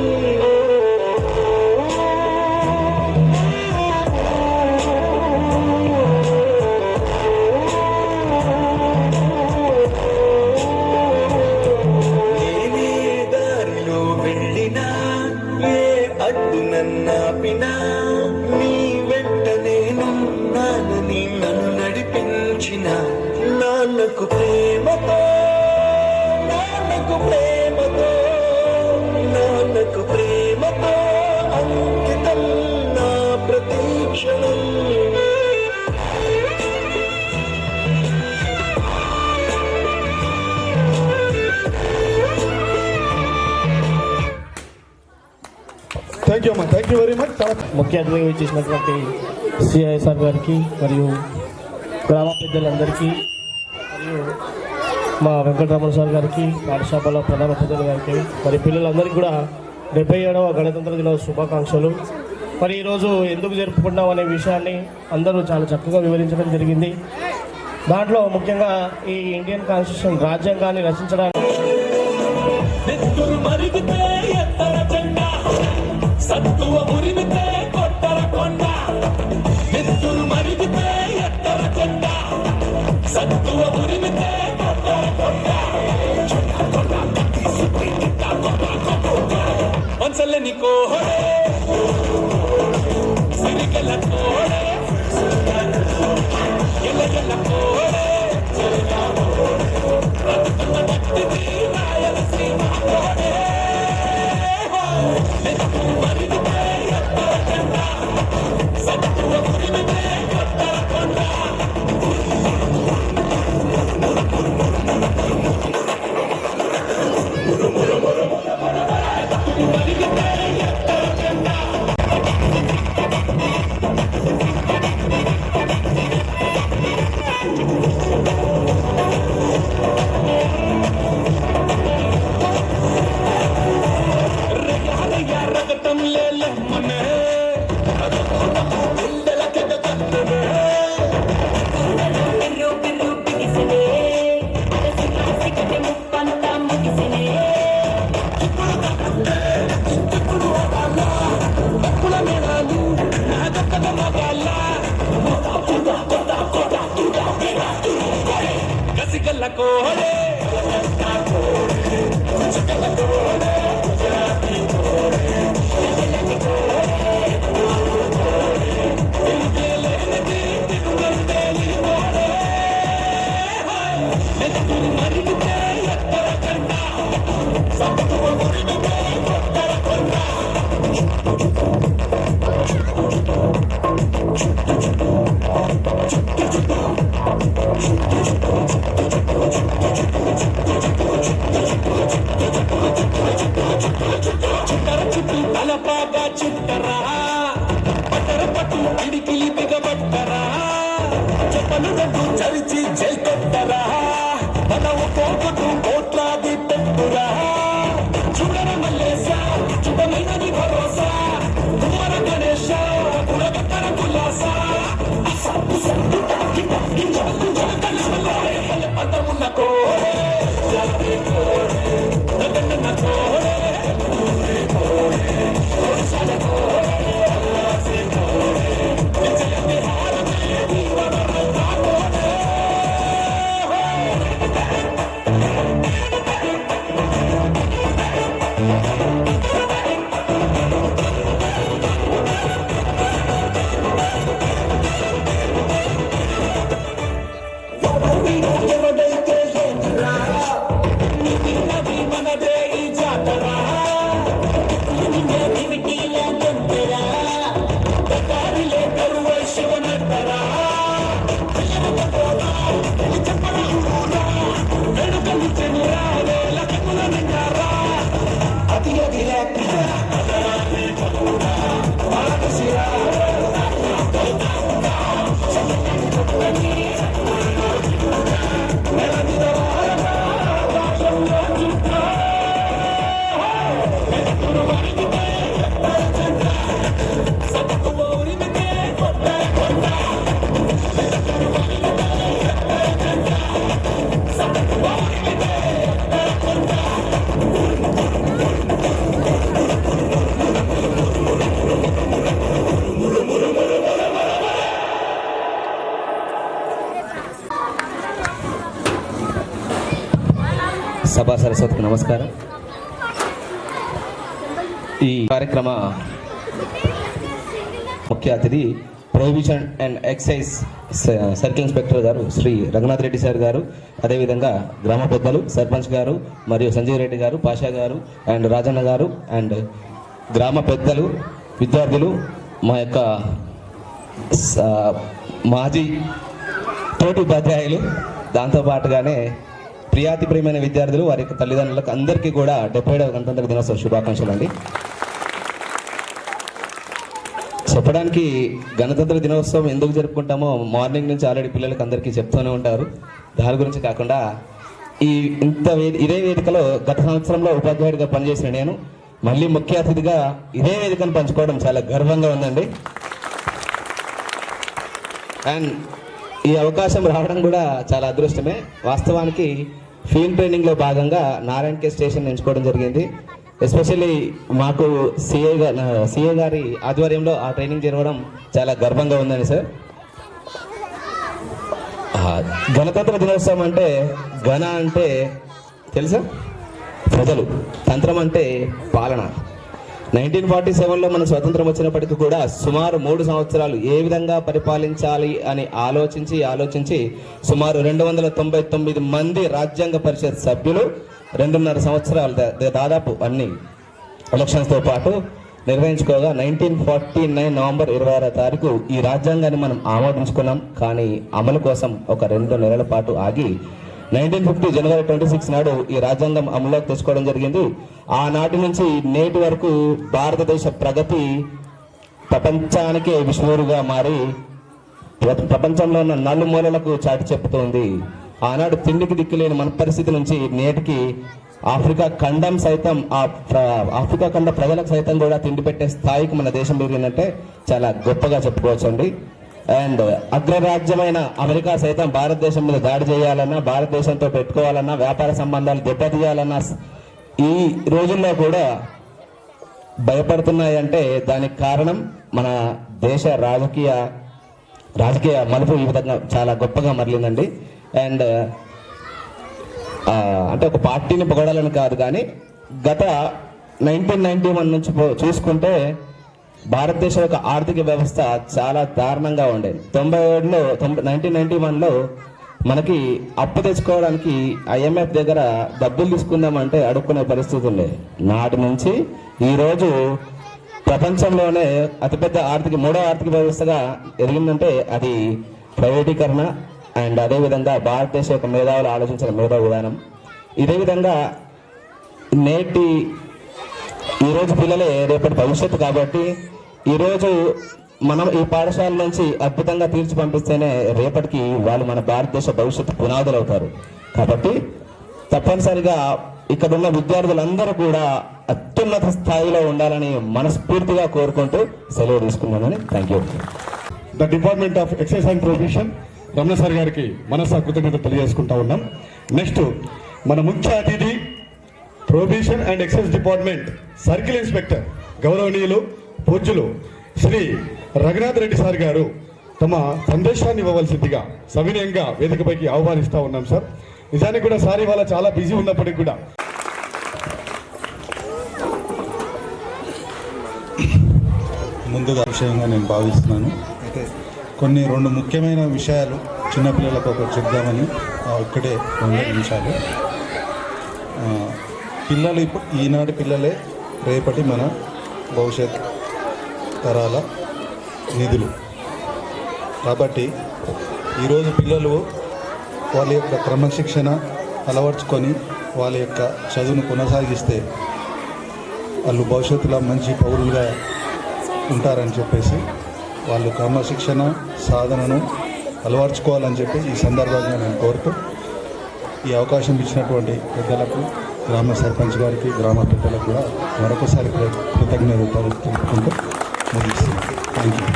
నేనే దారిలో వెళ్ళినా ఏ అడ్డు నన్నాపినా నీ వెంట నేనున్నానని నన్ను నడిపించిన నాన్నకు ప్రేమతో అంకితం నా ప్రతీక్షణం. థ్యాంక్ యూ అమ్మా, థ్యాంక్ యూ వెరీ మచ్. ముఖ్య అతిథిగా ఇచ్చేసినటువంటి సిఐఎస్ఆర్ గారికి మరియు గ్రామ పెద్దలందరికీ మరియు మా వెంకటరమణ సార్ గారికి, పాఠశాల ప్రధాన పెద్దల గారికి, మరి పిల్లలందరికీ కూడా 77వ గణతంత్ర దినోత్సవ శుభాకాంక్షలు. మరి ఈరోజు ఎందుకు జరుపుకుంటాం అనే విషయాన్ని అందరూ చాలా చక్కగా వివరించడం జరిగింది. దాంట్లో ముఖ్యంగా ఈ ఇండియన్ కాన్స్టిట్యూషన్ రాజ్యాంగాన్ని రచించడానికి సత్తువ చెమలు రెండు చరిచి జైకొట్టరా మనం పోగొట్టు కోట్లాది పెట్టురా చూడర మల్లేశ చుట్టమైనది భరోసా కుమార గణేశ కులగట్టర కులాస పదమున్న కోరే సభా సరస్వతికి నమస్కారం. ఈ కార్యక్రమ ముఖ్య అతిథి prohibition and excise circle inspector గారు శ్రీ రఘునాథ్ రెడ్డి సార్ గారు, అదేవిధంగా గ్రామ పెద్దలు సర్పంచ్ గారు మరియు సంజయ్ రెడ్డి గారు, పాషా గారు అండ్ రాజన్న గారు అండ్ గ్రామ పెద్దలు, విద్యార్థులు, మా యొక్క మాజీ తోటి ఉపాధ్యాయులు, దాంతోపాటుగానే ప్రియాతి ప్రియమైన విద్యార్థులు, వారి యొక్క తల్లిదండ్రులకు అందరికీ కూడా 70వ గణతంత్ర దినోత్సవ శుభాకాంక్షలు అండి. చెప్పడానికి గణతంత్ర దినోత్సవం ఎందుకు జరుపుకుంటామో మార్నింగ్ నుంచి ఆల్రెడీ పిల్లలకి అందరికీ చెప్తూనే ఉంటారు. దాని గురించి కాకుండా ఇదే వేదికలో గత సంవత్సరంలో ఉపాధ్యాయుడిగా పనిచేసిన నేను మళ్ళీ ముఖ్య అతిథిగా ఇదే వేదికను పంచుకోవడం చాలా గర్వంగా ఉందండి. అండ్ ఈ అవకాశం రావడం కూడా చాలా అదృష్టమే. వాస్తవానికి ఫీల్డ్ ట్రైనింగ్లో భాగంగా నారాయణకే స్టేషన్ ఎంచుకోవడం జరిగింది. ఎస్పెషల్లీ మాకు సిఏ గారి ఆధ్వర్యంలో ఆ ట్రైనింగ్ జరగడం చాలా గర్వంగా ఉందండి సార్. గణతంత్ర దినోత్సవం అంటే గణ అంటే తెలుసా, ప్రజలు, తంత్రం అంటే పాలన. 1947లో మన స్వతంత్రం వచ్చినప్పటికీ కూడా సుమారు 3 సంవత్సరాలు ఏ విధంగా పరిపాలించాలి అని ఆలోచించి సుమారు 299 మంది రాజ్యాంగ పరిషత్ సభ్యులు 2.5 సంవత్సరాలు దాదాపు అన్ని ఎలక్షన్స్తో పాటు నిర్వహించుకోగా 1949 నవంబర్ 26వ తారీఖు ఈ రాజ్యాంగాన్ని మనం ఆమోదించుకున్నాం. కానీ అమలు కోసం ఒక 2 నెలల పాటు ఆగి 1950 జనవరి 26 నాడు ఈ రాజ్యాంగం అమలులోకి తెచ్చుకోవడం జరిగింది. ఆనాటి నుంచి నేటి వరకు భారతదేశ ప్రగతి ప్రపంచానికే విష్ణువుగా మారి ప్రపంచంలో ఉన్న నలుమూలలకు చాటి చెప్పుతోంది. ఆనాడు తిండికి దిక్కులేని మన పరిస్థితి నుంచి నేటికి ఆఫ్రికా ఖండం సైతం ఆఫ్రికా ఖండ ప్రజలకు సైతం కూడా తిండి పెట్టే స్థాయికి మన దేశం పెరిగిందంటే చాలా గొప్పగా చెప్పుకోవచ్చండి. అండ్ అగ్రరాజ్యమైన అమెరికా సైతం భారతదేశం మీద దాడి చేయాలన్నా, భారతదేశంతో పెట్టుకోవాలన్నా, వ్యాపార సంబంధాలు దెబ్బతీయాలన్నా ఈ రోజుల్లో కూడా భయపడుతున్నాయంటే దానికి కారణం మన దేశ రాజకీయ మలుపు ఈ విధంగా చాలా గొప్పగా మరలిందండి. అండ్ అంటే ఒక పార్టీని పొగడాలని కాదు, కానీ గత 1991 నుంచి చూసుకుంటే భారతదేశం యొక్క ఆర్థిక వ్యవస్థ చాలా దారుణంగా ఉండేది. 1991లో మనకి అప్పు తెచ్చుకోవడానికి IMF దగ్గర డబ్బులు తీసుకుందామంటే అడుక్కునే పరిస్థితి ఉండేది. నాటి నుంచి ఈరోజు ప్రపంచంలోనే అతిపెద్ద మూడో ఆర్థిక వ్యవస్థగా ఎదిగిందంటే అది ప్రైవేటీకరణ అండ్ అదేవిధంగా భారతదేశ యొక్క మేధావులు ఆలోచించిన మేధా విధానం. ఇదే విధంగా ఈరోజు పిల్లలే రేపటి భవిష్యత్తు కాబట్టి ఈరోజు మనం ఈ పాఠశాల నుంచి అద్భుతంగా తీర్చి పంపిస్తేనే రేపటికి వాళ్ళు మన భారతదేశ భవిష్యత్తు పునాదులు అవుతారు. కాబట్టి తప్పనిసరిగా ఇక్కడ ఉన్న విద్యార్థులందరూ కూడా అత్యున్నత స్థాయిలో ఉండాలని మనస్ఫూర్తిగా కోరుకుంటూ సెలవు తీసుకున్నానని. Thank you. The department of excise and prohibition Ramana sir గారికి మనసా కృతజ్ఞత తెలియజేసుకుంటా ఉన్నాం. నెక్స్ట్ మన ముఖ్య అతిథి prohibition and excise department circle inspector గౌరవనీయులు పూజ్యులు శ్రీ రఘునాథ్ రెడ్డి సార్ గారు తమ సందేశాన్ని ఇవ్వవలసిందిగా సవినయంగా వేదికపైకి ఆహ్వానిస్తూ ఉన్నాం సార్. నిజానికి కూడా సార్ ఇవాళ చాలా బిజీ ఉన్నప్పటికీ కూడా ముందుగా విషయంగా నేను భావిస్తున్నాను. అయితే కొన్ని 2 ముఖ్యమైన విషయాలు చిన్నపిల్లలకు ఒకటి చెప్దామని ఇక్కడే 2 నిమిషాలు. పిల్లలు ఈనాటి పిల్లలే రేపటి మన భవిష్యత్ తరాల నిధులు. కాబట్టి ఈరోజు పిల్లలు వాళ్ళ యొక్క క్రమశిక్షణ అలవర్చుకొని వాళ్ళ యొక్క చదువును కొనసాగిస్తే వాళ్ళు భవిష్యత్తులో మంచి పౌరులుగా ఉంటారని చెప్పేసి వాళ్ళు క్రమశిక్షణ సాధనను అలవర్చుకోవాలని చెప్పి ఈ సందర్భంగా నేను కోరుతూ ఈ అవకాశం ఇచ్చినటువంటి పెద్దలకు, గ్రామ సర్పంచ్ గారికి, గ్రామ పెద్దలకు కూడా మరొకసారి కృతజ్ఞతలు తెలుపుకుంటూ ముగిస్తున్నాను. Thank you.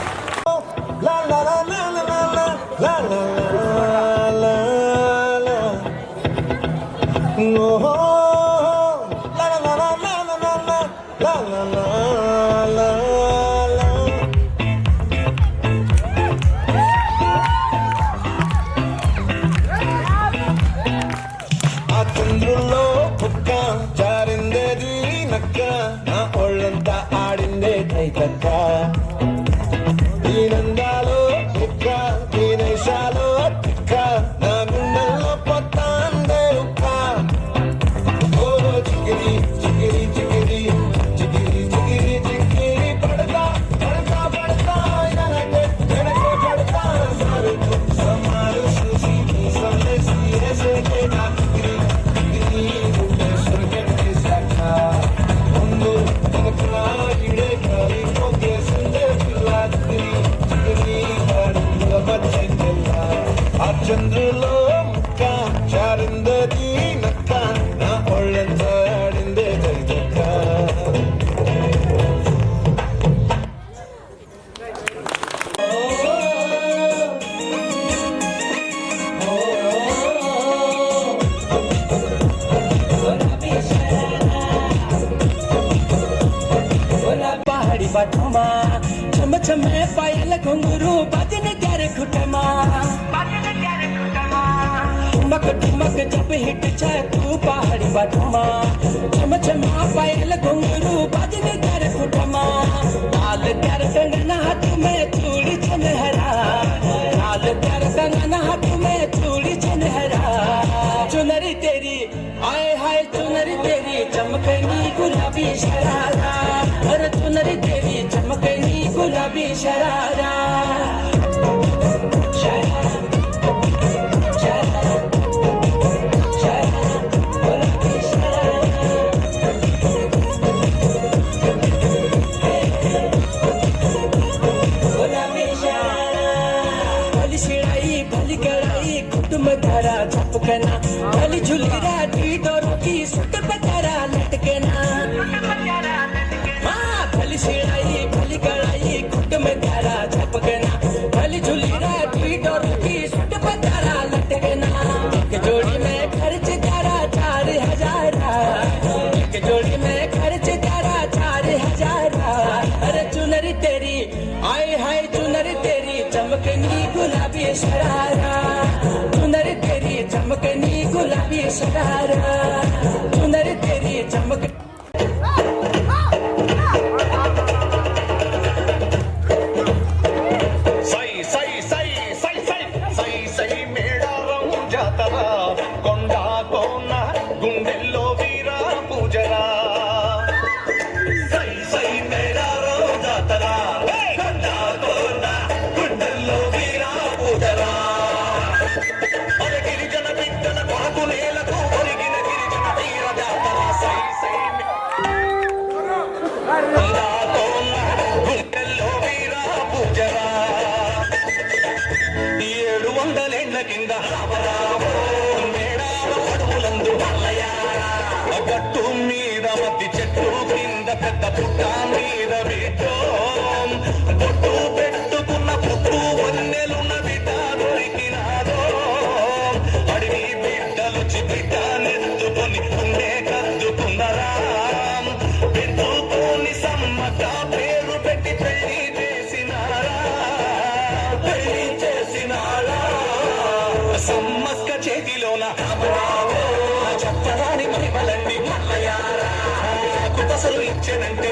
చంద్రుల్లో బుక్క జారిందేది నక్క, నా ఒళ్ళంతా ఆడిందే కైతక్క. ఈ నందాలో బుక్క, ఈ నైషాలో తిక్క, నా గుండెల్లో పొత్తాందే ఉక్క. ఓ చికిరి చికిరి చికిరి చికిరి చికిరి చికిరి పడతా పడతా పడతా వెనకే వెనకే పడతా. సరుకు సమారు చూసి సల్లేసి ఏసేకే నా చంద్రులో ముక్క చారిందది నక్క, నా ఒళ్ళంతా ఆడిందే కైతక్క. पहाड़ी बटमा चम चमे पायल घुंगरू बदन कर खुटमा ठुमक ठुमक जब हिट जाए तू पहाड़ी बटमा चम चमा पायल घुंगरू बदन कर खुटमा लाल कर कंगना हाथ में चूड़ी चनहरा लाल कर कंगना हाथ में चूड़ी चनहरा चुनरी तेरी आए हाय चुनरी तेरी चमकनी गुलाबी शरारा अरे चुनरी तेरी चमकनी गुलाबी शरारा चपकना भली झुलीरा ढीडोरों की सुट पतारा लटकना हाँ भली सिड़ाई भली कड़ाई खुट में धारा चपकना भली झुलीरा ढीडोरों की सुट पतारा लटकना एक जोड़ी में खर्च तारा 4000 एक जोड़ी में खर्च तारा 4000 अरे चुनरी तेरी आए हाय चुनरी तेरी चमकनी गुलाबी शरारा चुनरी तेरी चमकनी गुलाबी शरारा चुनरी तेरी चमक సై సై సై సై సై సై సై మేడారం జాతర కొండ కోన గుండెల్లో వీరా పూజరా సై సై మేడారం జాతర కొండ కోన గుండెల్లో వీరా పూజరా గిరిజన బిడ్డల కొరకు నేలకు ఒరిగి కింద మేడాల అడవులందు గట్టు మీద మధ్య చెట్టు కింద పెద్ద పుట్ట మీద బిడ్డో బొట్టు పెట్టుకున్న పుట్టు వన్నెలున్న బిడ్డ దొరికినాదో అడవి బిడ్డలుచి బిడ్డ నెత్తుకొని ఉండే కద్దుకున్నరా పెట్టుకొని సమ్మక్క పేరు పెట్టి పెళ్లి చేసినారా సమ్మక్క చేతిలోన చెప్పరాని మహిమలండి కుపసలు ఇచ్చేనంటే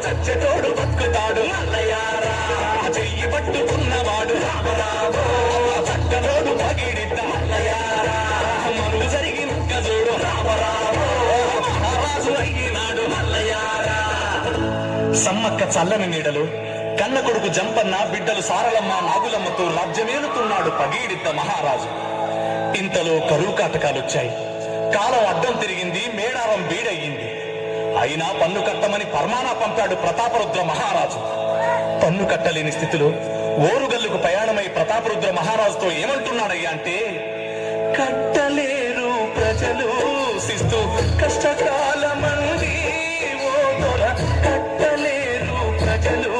చచ్చటోడు బతుకుతాడు చెయ్యి పట్టుకున్నవాడు చక్కనోడు పగిడిద్ద మరుగు జరిగిన చూడు మహారాజు అయినాడు సమ్మక్క చల్లని నీడలు కన్న కొడుకు జంపన్న బిడ్డలు సారలమ్మ నాగులమ్మతో రాజ్యమేలుతున్నాడు పగీడిద్ద మహారాజు. ఇంతలో కరువు కాటకాలొచ్చాయి. కాలం అడ్డం తిరిగింది, మేడారం బీడయ్యింది. అయినా పన్ను కట్టమని పరమానా పంపాడు ప్రతాపరుద్ర మహారాజు. పన్ను కట్టలేని స్థితిలో ఓరుగల్లుకు ప్రయాణమై ప్రతాపరుద్ర మహారాజుతో ఏమంటున్నాడయ్యా అంటే, కట్టలేరు ప్రజలు శిస్తు కష్టకాలమంది ఓ దొర కట్టలేరు ప్రజలు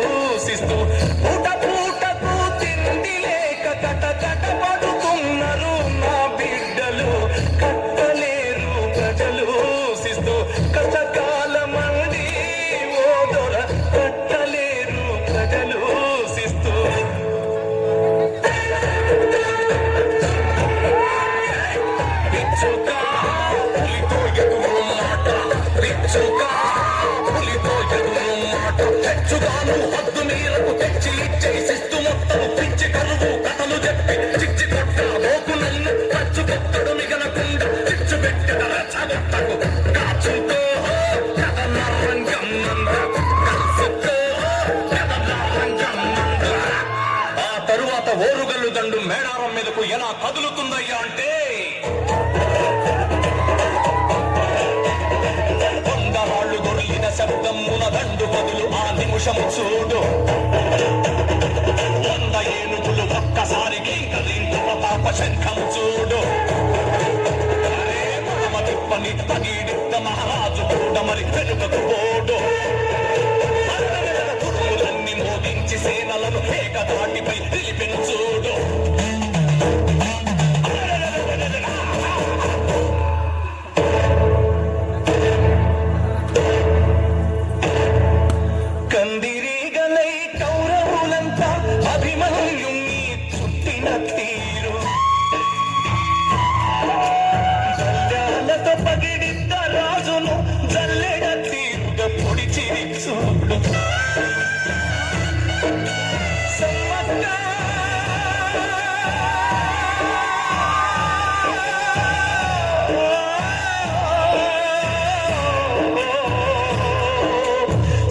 శిస్తు పూట పూటకు తిండి లేక కట కట పడుతున్నారు నా బిడ్డలు కట్టలేరు ప్రజలు శిస్తు కష్టకాలమంది ఓ దొర కట్టలేరు ప్రజలు శిస్తు తెచ్చుగాను హద్దు నీరకు తెచ్చి ఇచ్చేసిస్తూ మొత్తం పిచ్చి కరువు కథలు చెప్పి చిచ్చి కొట్ట మోకు నన్ను ఖర్చు కొట్టడు మిగలకుండా చిచ్చు పెట్టిన రచ్చగొట్టకు కాచుతో కథనారంగం కలుసుతో కథనారంగం. ఆ తరువాత ఓరుగల్లు దండు మేడారం మీదకు ఎలా కదులుతుందయ్యా అంటే, వందరాళ్ళు దొరికిన శబ్దముల దండు కదులు ఆ నిమిషము చూడు. 100 ఏనుగులు ఒక్కసారికి ప్రతాప శంఖము చూడు. అరే పరమ తిప్పని పగీడిద్ద మహారాజు కూడా మరి వెనుకకు పోడు. తురుములన్నీ మోగించి సేనలను ఏకదాటిపై నిలిపెను చూడు. కందిరీగలై కౌరవులంతా అభిమన్యుణ్ణి చుట్టిన తీరు, జల్లాలతో పగిడిద్ద రాజును జల్లెడ తీరుగా పొడిచిరి చూడు. సమ్మక్క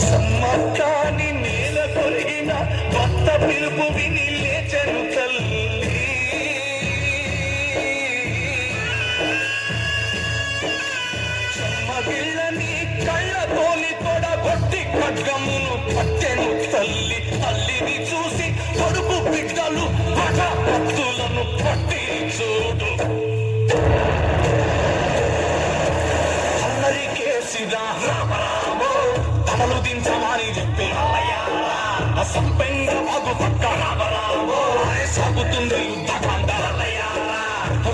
సమ్మక్కాని నేల కొరిగిన భక్త పిలుపు విని లేచెను తల్లి. చెమ్మగిళ్ళని కళ్ళతోని తొడగొట్టి ఖడ్గమును పట్టెను తల్లి. తల్లిని చూసి కొడుకు బిడ్డలు పట్టులను పట్టి చూడు. అందరికేసిదా రామరామో తమలు దించమని చెప్పి సంపెంగ వాగు పక్క రామరామో సాగుతుంది యుద్ధకాండ.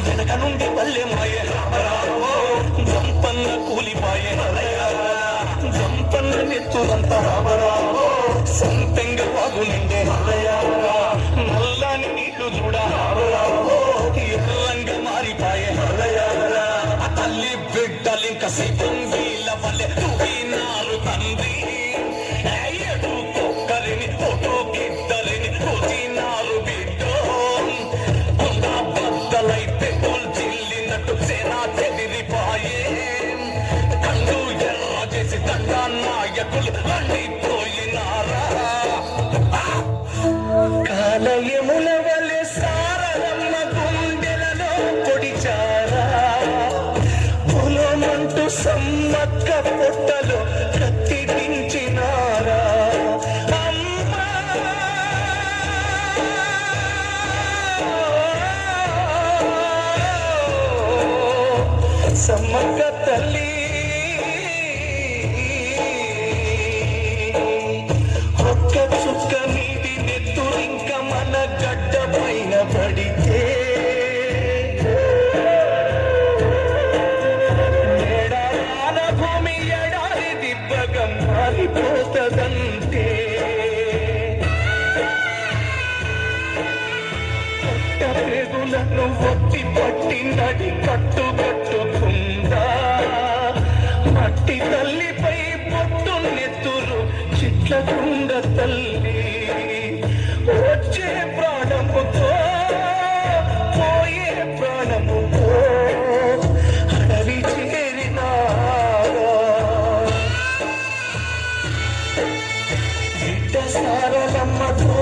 వెనక నుండి పల్లెమాయే రామరామో జంపన్న కూలిపాయే జంపన్న నెత్తులంత రామరామో సంపెంగ వాగు నిండే నల్లని నీళ్లు చూడ రామరామో ఎర్రంగా మారిపాయే తల్లి బిడ్డలింక సైతం వీళ్ళ వల్లే తూగినారు తండ్రి. ఏడు కుక్కరిని ఫోటో గిద్దరిని కూచినారు బిడ్డో. బద్దలైతే చిల్లినట్టు సేనా చెదిరిపాయే. కళ్ళు ఎర్ర చేసి దండా నాయకులు వండిపోయినారా. కాలయముల వలె సారలమ్మ గుండెలలో పొడిచారా. పొలమంటూ సమ్మక్క పొట్టలో కత్తి దించినారా. అమ్మా సమ్మక్క తల్లి ఒక్క చుక్క నీటి నెత్తురింక మన గడ్డ పైన పడితే ఎడారాల భూమి ఎడారి దిబ్బగా మారిపోతదంటే పేగులను ఒట్టి పట్టి నడి కట్టుకుందా మట్టి తల్లిపై పొట్టు నెత్తురు చిట్లకుండ తల్లి వచ్చే ప్రాణముతో పోయే ప్రాణముతో అడవి చేరినా బిడ్డ సారలమ్మతో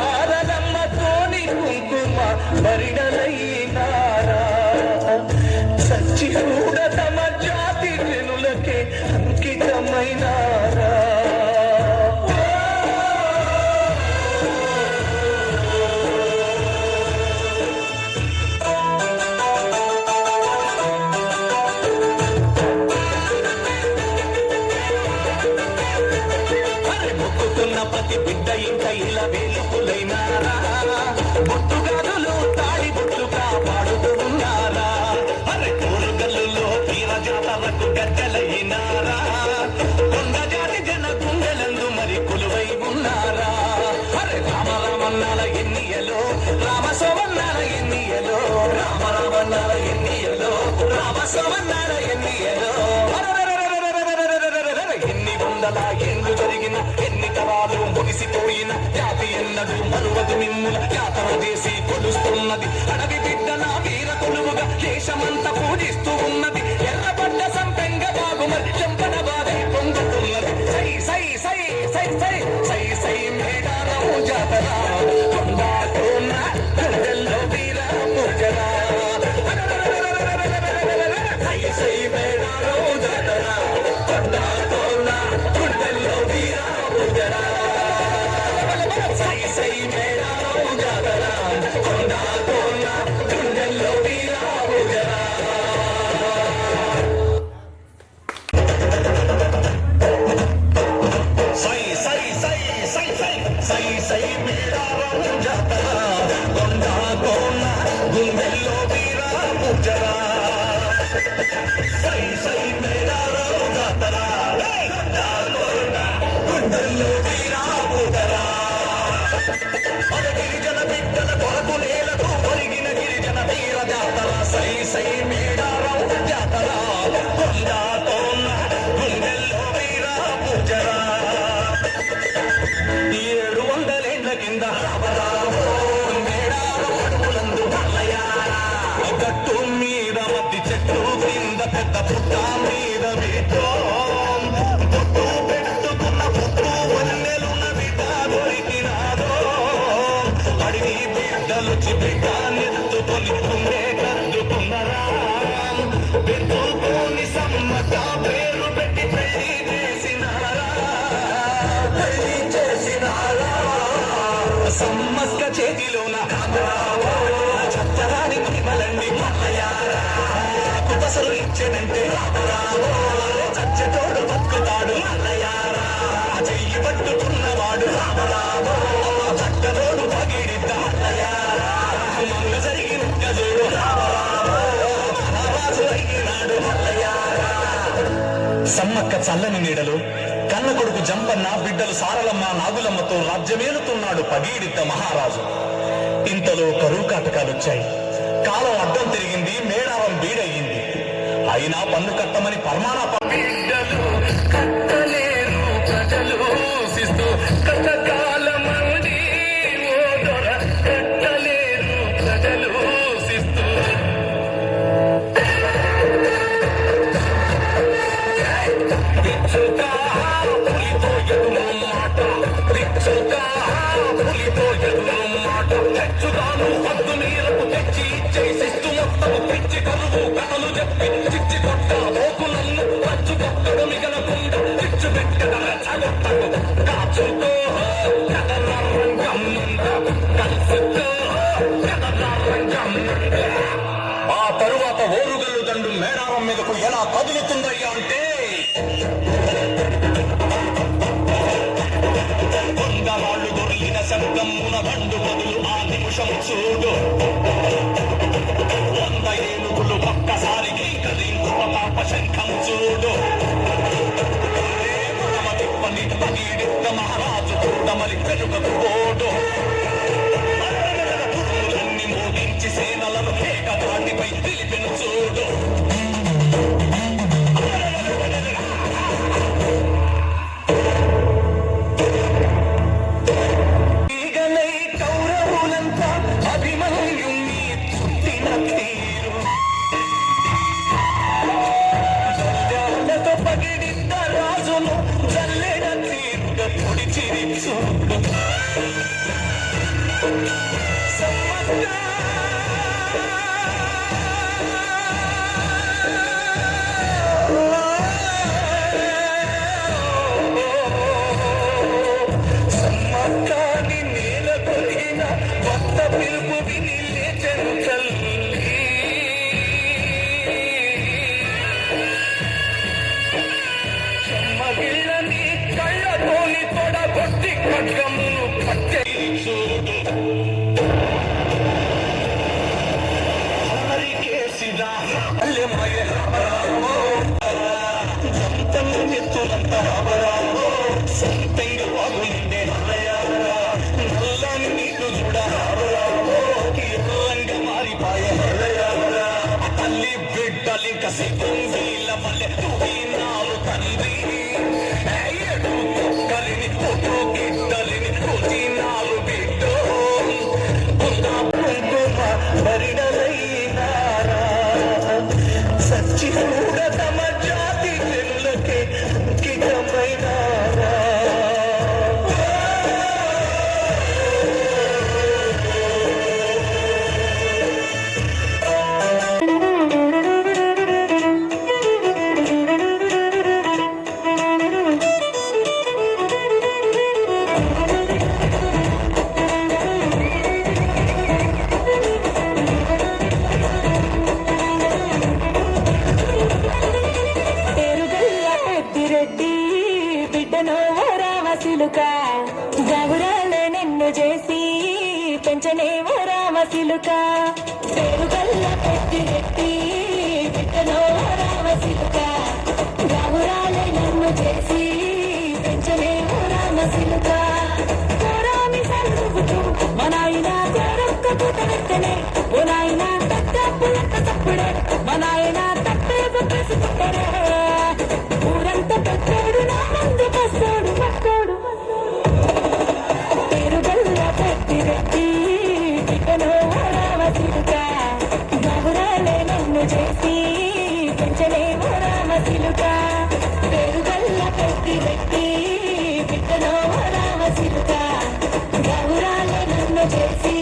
సారలమ్మతోని కుంకుమ పరిణలైనారా సచ్చి కూడా తమ జాతి జనులకే అంకితమైనారా మొక్కుతున్న ప్రతి బిడ్డ ఇంకా ఇలా వేలుపులైనారా బొట్టుగాదులు తాడి బొట్టుగా పాడుతూ ఉన్నారా అరే కోరుగల్లులో తీర జాతరకు గద్దెలైనారా కొండ జాతి జన గుండెలందు మరి కొలువై ఉన్నారా అరే రామరామన్నాల ఎన్నియలో రామసోమన్నాల ఎన్నియలో రామరామన్నాల ఎన్నియలో రామసోమన్నాల ఎన్నియలో ఎన్ని వందల ఏళ్ళు జరిగిన ఎన్ని తరాలు ముగిసిపోయిన జాతి ఎన్నడు మరువదు మిమ్ముల యాతన చేసి కొలుస్తున్నది అడవి బిడ్డల వీర కొలువుగా దేశమంతా పూజిస్తూ ఉన్నది ఎర్రబడ్డ సంపెంగ బాగుమరి చెంపన బాధి పొందుతున్నది సై సై సై సై సై సై సై మేడారం జాతర కొండాటోన గుండెల్లో వీర పూజన సై సై మేడారం జాతర కొండాటోన గుండెల్లో వీర పూజన సై సై మేడారం జాతర కొండాటోన గుండెల్లో వీర పూజన సై సై సై సై సై సై సై మేడారం జాతర కొండాటోన గుండెల్లో వీర పూజన సై సై మేడారం జాతర కొండాటోన గుండెల్లో వీర పూజన మన గిరిజన బిడ్డల కొరకు నేలకు ఒరిగిన గిరిజన వీర జాతర సై సై మేడారం జాతర కొండాటోన గుండెల్లో వీర పూజన 700 ఏళ్ల కింద మేడారం అడుగులందు మల్లయారా గట్టు మీద మధ్య చెట్టు కింద పెద్ద పుట్ట మీద వీటో పుట్టు పెట్టుకున్న పుట్టు వన్నెలున్న బిడ్డ దొరికినాదో అడిగి బిడ్డలు బిడ్డ నెత్తుకొని ఉండే కద్దుకున్నరా పెట్టుకొని సమ్మత పేరు పెట్టి పెళ్లి చేసినారా సమ్మక్క చేతిలోన చత్తరానికి మలండి మల్లయారా కుపసలు ఇచ్చేనంటే చచ్చటోడు బతుకుతాడు మల్లయారా చెయ్యి పట్టుకున్నవాడు రామరామో చక్కదోడు పగిడిద్ద మల్లయారా మంగ జరిగిన చూడు రామరామో మహారాజు అయినాడు మల్లయారా సమ్మక్క చల్లని నీడలు కన్న కొడుకు జంపన్న బిడ్డలు సారలమ్మ నాగులమ్మతో రాజ్యమేలుతున్నాడు పగీడిద్ద మహారాజు ఇంతలో కరువు కాటకాలొచ్చాయి కాలం అడ్డం తిరిగింది మేడారం బీడయింది అయినా పన్ను కట్టమని పరమాణ బిడ్డలు కట్టలేరు ప్రజలు శిస్తూ కట్టకాలమంది ఓ దొర కట్టలేరు ప్రజలు శిస్తూ రిచ్చుగా పులితో ఎదురు మాట రిచ్చుగా పులితో ఎదురు మాట తెచ్చుగాను హద్దు నీరకు తెచ్చి ఇచ్చేసిస్తూ మొత్తము పిచ్చి కరువు కథలు చెప్పి చిచ్చి కొట్ట లోకు నన్ను రచ్చు కొట్టడు మిగలకుండా చిచ్చు పెట్టగల చగొట్టడు కాచుతో కథ కదులుతుందయ్యా అంటే కొండవాళ్ళు దొరికిన శబ్దమున బండు మొదలు ఆ నిమిషం చూడు 100 ఏనుగులు ఒక్కసారికి కదించుట పాప శంఖం చూడు మహారాజు కూడమలి వెనుకకు ఓడు పురుగులన్నీ మోగించి సేనలను ఏకదాటిపై తెలిపెను చూడు ఈగలై కౌరవులంతా అభిమన్యుణ్ణి చుట్టిన తీరు జల్లాలతో పగిడిద్ద రాజును జల్లెడ తీరుగ పొడిచిరి చూడు సమ్మక్కాని నేల కొరిగిన కొత్త పిలుపు విని లేచెను తల్లి మగిళ్ళని కళ్ళతోని తొడగొట్టి ఖడ్గమును పట్టె చూడు హరికేసిన అల్లెమయ రామరామో జంతము నెత్తులంత రామరామో సంపెంగ వాగుండే నల్లని నీళ్లు చూడ రామరామో ఎర్రంగ మారిపాయ తల్లి బిడ్డలింక సిద్ధంగీల వల్లే తూగినారు తండ్రి ఏడు కుక్కలిని పుట్టు గిడ్డలిని పుట్టినారు బిడ్డో కుంకుమ పరిడలైనారా సచ్చి కూడా తమ జాతి జనులకే అంకితమైనారా పేరుగల్ల పెద్దిరెడ్డి బిడ్డను రామశిలుక గౌరాలే నిన్ను చేసి పెంచనే రామశిలుక పేరుగల్ల పెద్దిరెడ్డి బిడ్డను రామశిలుక గౌరాలే నిన్ను చేసి పెంచనే రామశిలుక కోరామి సరుకుతూ మా నాయన కోరొక్క పూట వెంటనే ఓ నాయన తప్పులక్క తప్పుడే మా నాయన తప్పే పుట్టరే ఊరంతా పెట్టాడు నా ముందు పస్తాడు పట్టాడు పేరుగల్ల పెద్దిరెడ్డి బిడ్డను రామశిలుక గౌరాలే నన్ను చేసి పెంచలే రామశిలుక పేరుగల్ల పెద్దిరెడ్డి బిడ్డను రామశిలుక గౌరాలే నన్ను చేసి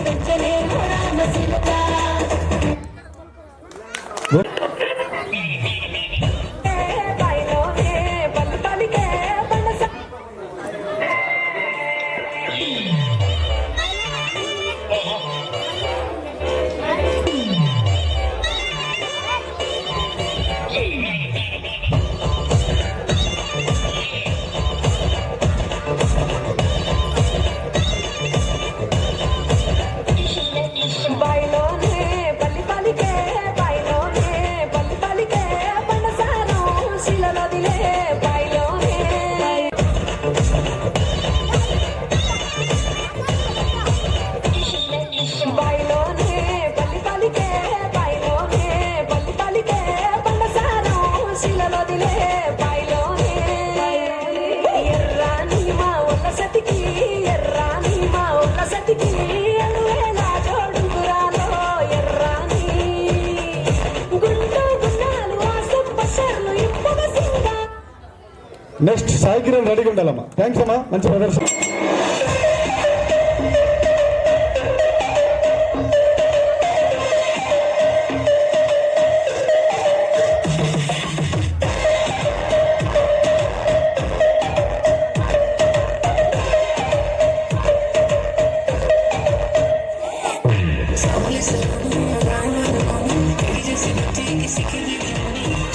పెంచలే రామశిలుక నెక్స్ట్ సాయి కిరణ్ రెడీగా ఉండాలమ్మా. థ్యాంక్స్ అమ్మా, మంచి ప్రదర్శన. किसी के लिए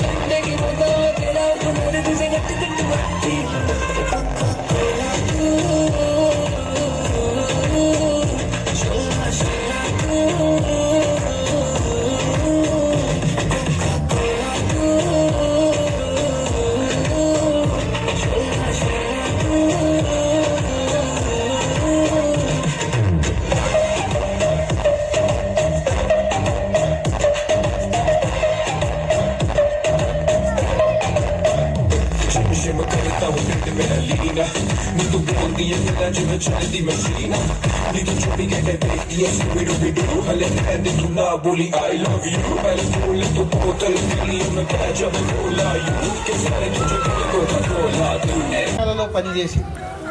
పనిచేసి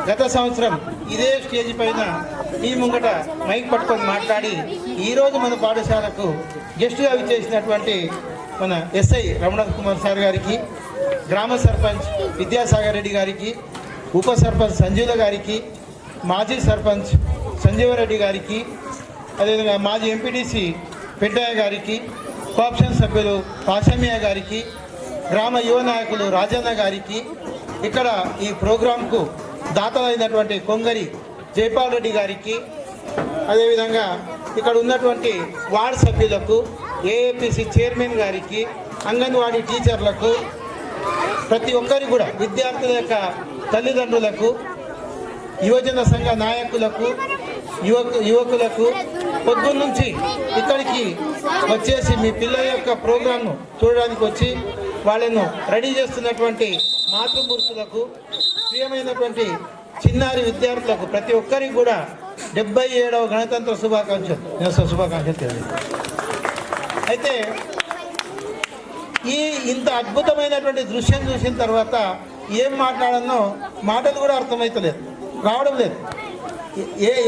గత సంవత్సరం ఇదే స్టేజ్ పైన ఈ ముంగట మైక్ పట్టుకొని మాట్లాడి ఈరోజు మన పాఠశాలకు గెస్ట్గా విచ్చేసినటువంటి మన ఎస్ఐ రమణ కుమార్ సార్ గారికి, గ్రామ సర్పంచ్ విద్యాసాగర్ రెడ్డి గారికి, ఉప సర్పంచ్ సంజీవ గారికి, మాజీ సర్పంచ్ సంజీవరెడ్డి గారికి, అదేవిధంగా మాజీ ఎంపీటీసీ పెద్దయ్య గారికి, కోఆప్షన్ సభ్యులు పాషమియా గారికి, గ్రామ యువ నాయకులు రాజన్న గారికి, ఇక్కడ ఈ ప్రోగ్రాంకు దాతలైనటువంటి కొంగరి జైపాల్ రెడ్డి గారికి, అదేవిధంగా ఇక్కడ ఉన్నటువంటి వార్డు సభ్యులకు, ఏఏపీసీ చైర్మన్ గారికి, అంగన్వాడీ టీచర్లకు, ప్రతి ఒక్కరికి కూడా విద్యార్థుల యొక్క తల్లిదండ్రులకు, యువజన సంఘ నాయకులకు, యువకులకు పొద్దున్నుంచి ఇక్కడికి వచ్చేసి మీ పిల్లల యొక్క ప్రోగ్రాంను చూడడానికి వచ్చి వాళ్ళను రెడీ చేస్తున్నటువంటి మాతృమూర్తులకు, ప్రియమైనటువంటి చిన్నారి విద్యార్థులకు ప్రతి ఒక్కరికి కూడా 77వ గణతంత్ర శుభాకాంక్షలు తెలియదు. అయితే ఇంత అద్భుతమైనటువంటి దృశ్యం చూసిన తర్వాత ఏం మాట్లాడాలో మాటలు కూడా అర్థమవుతలేదు, రావడం లేదు.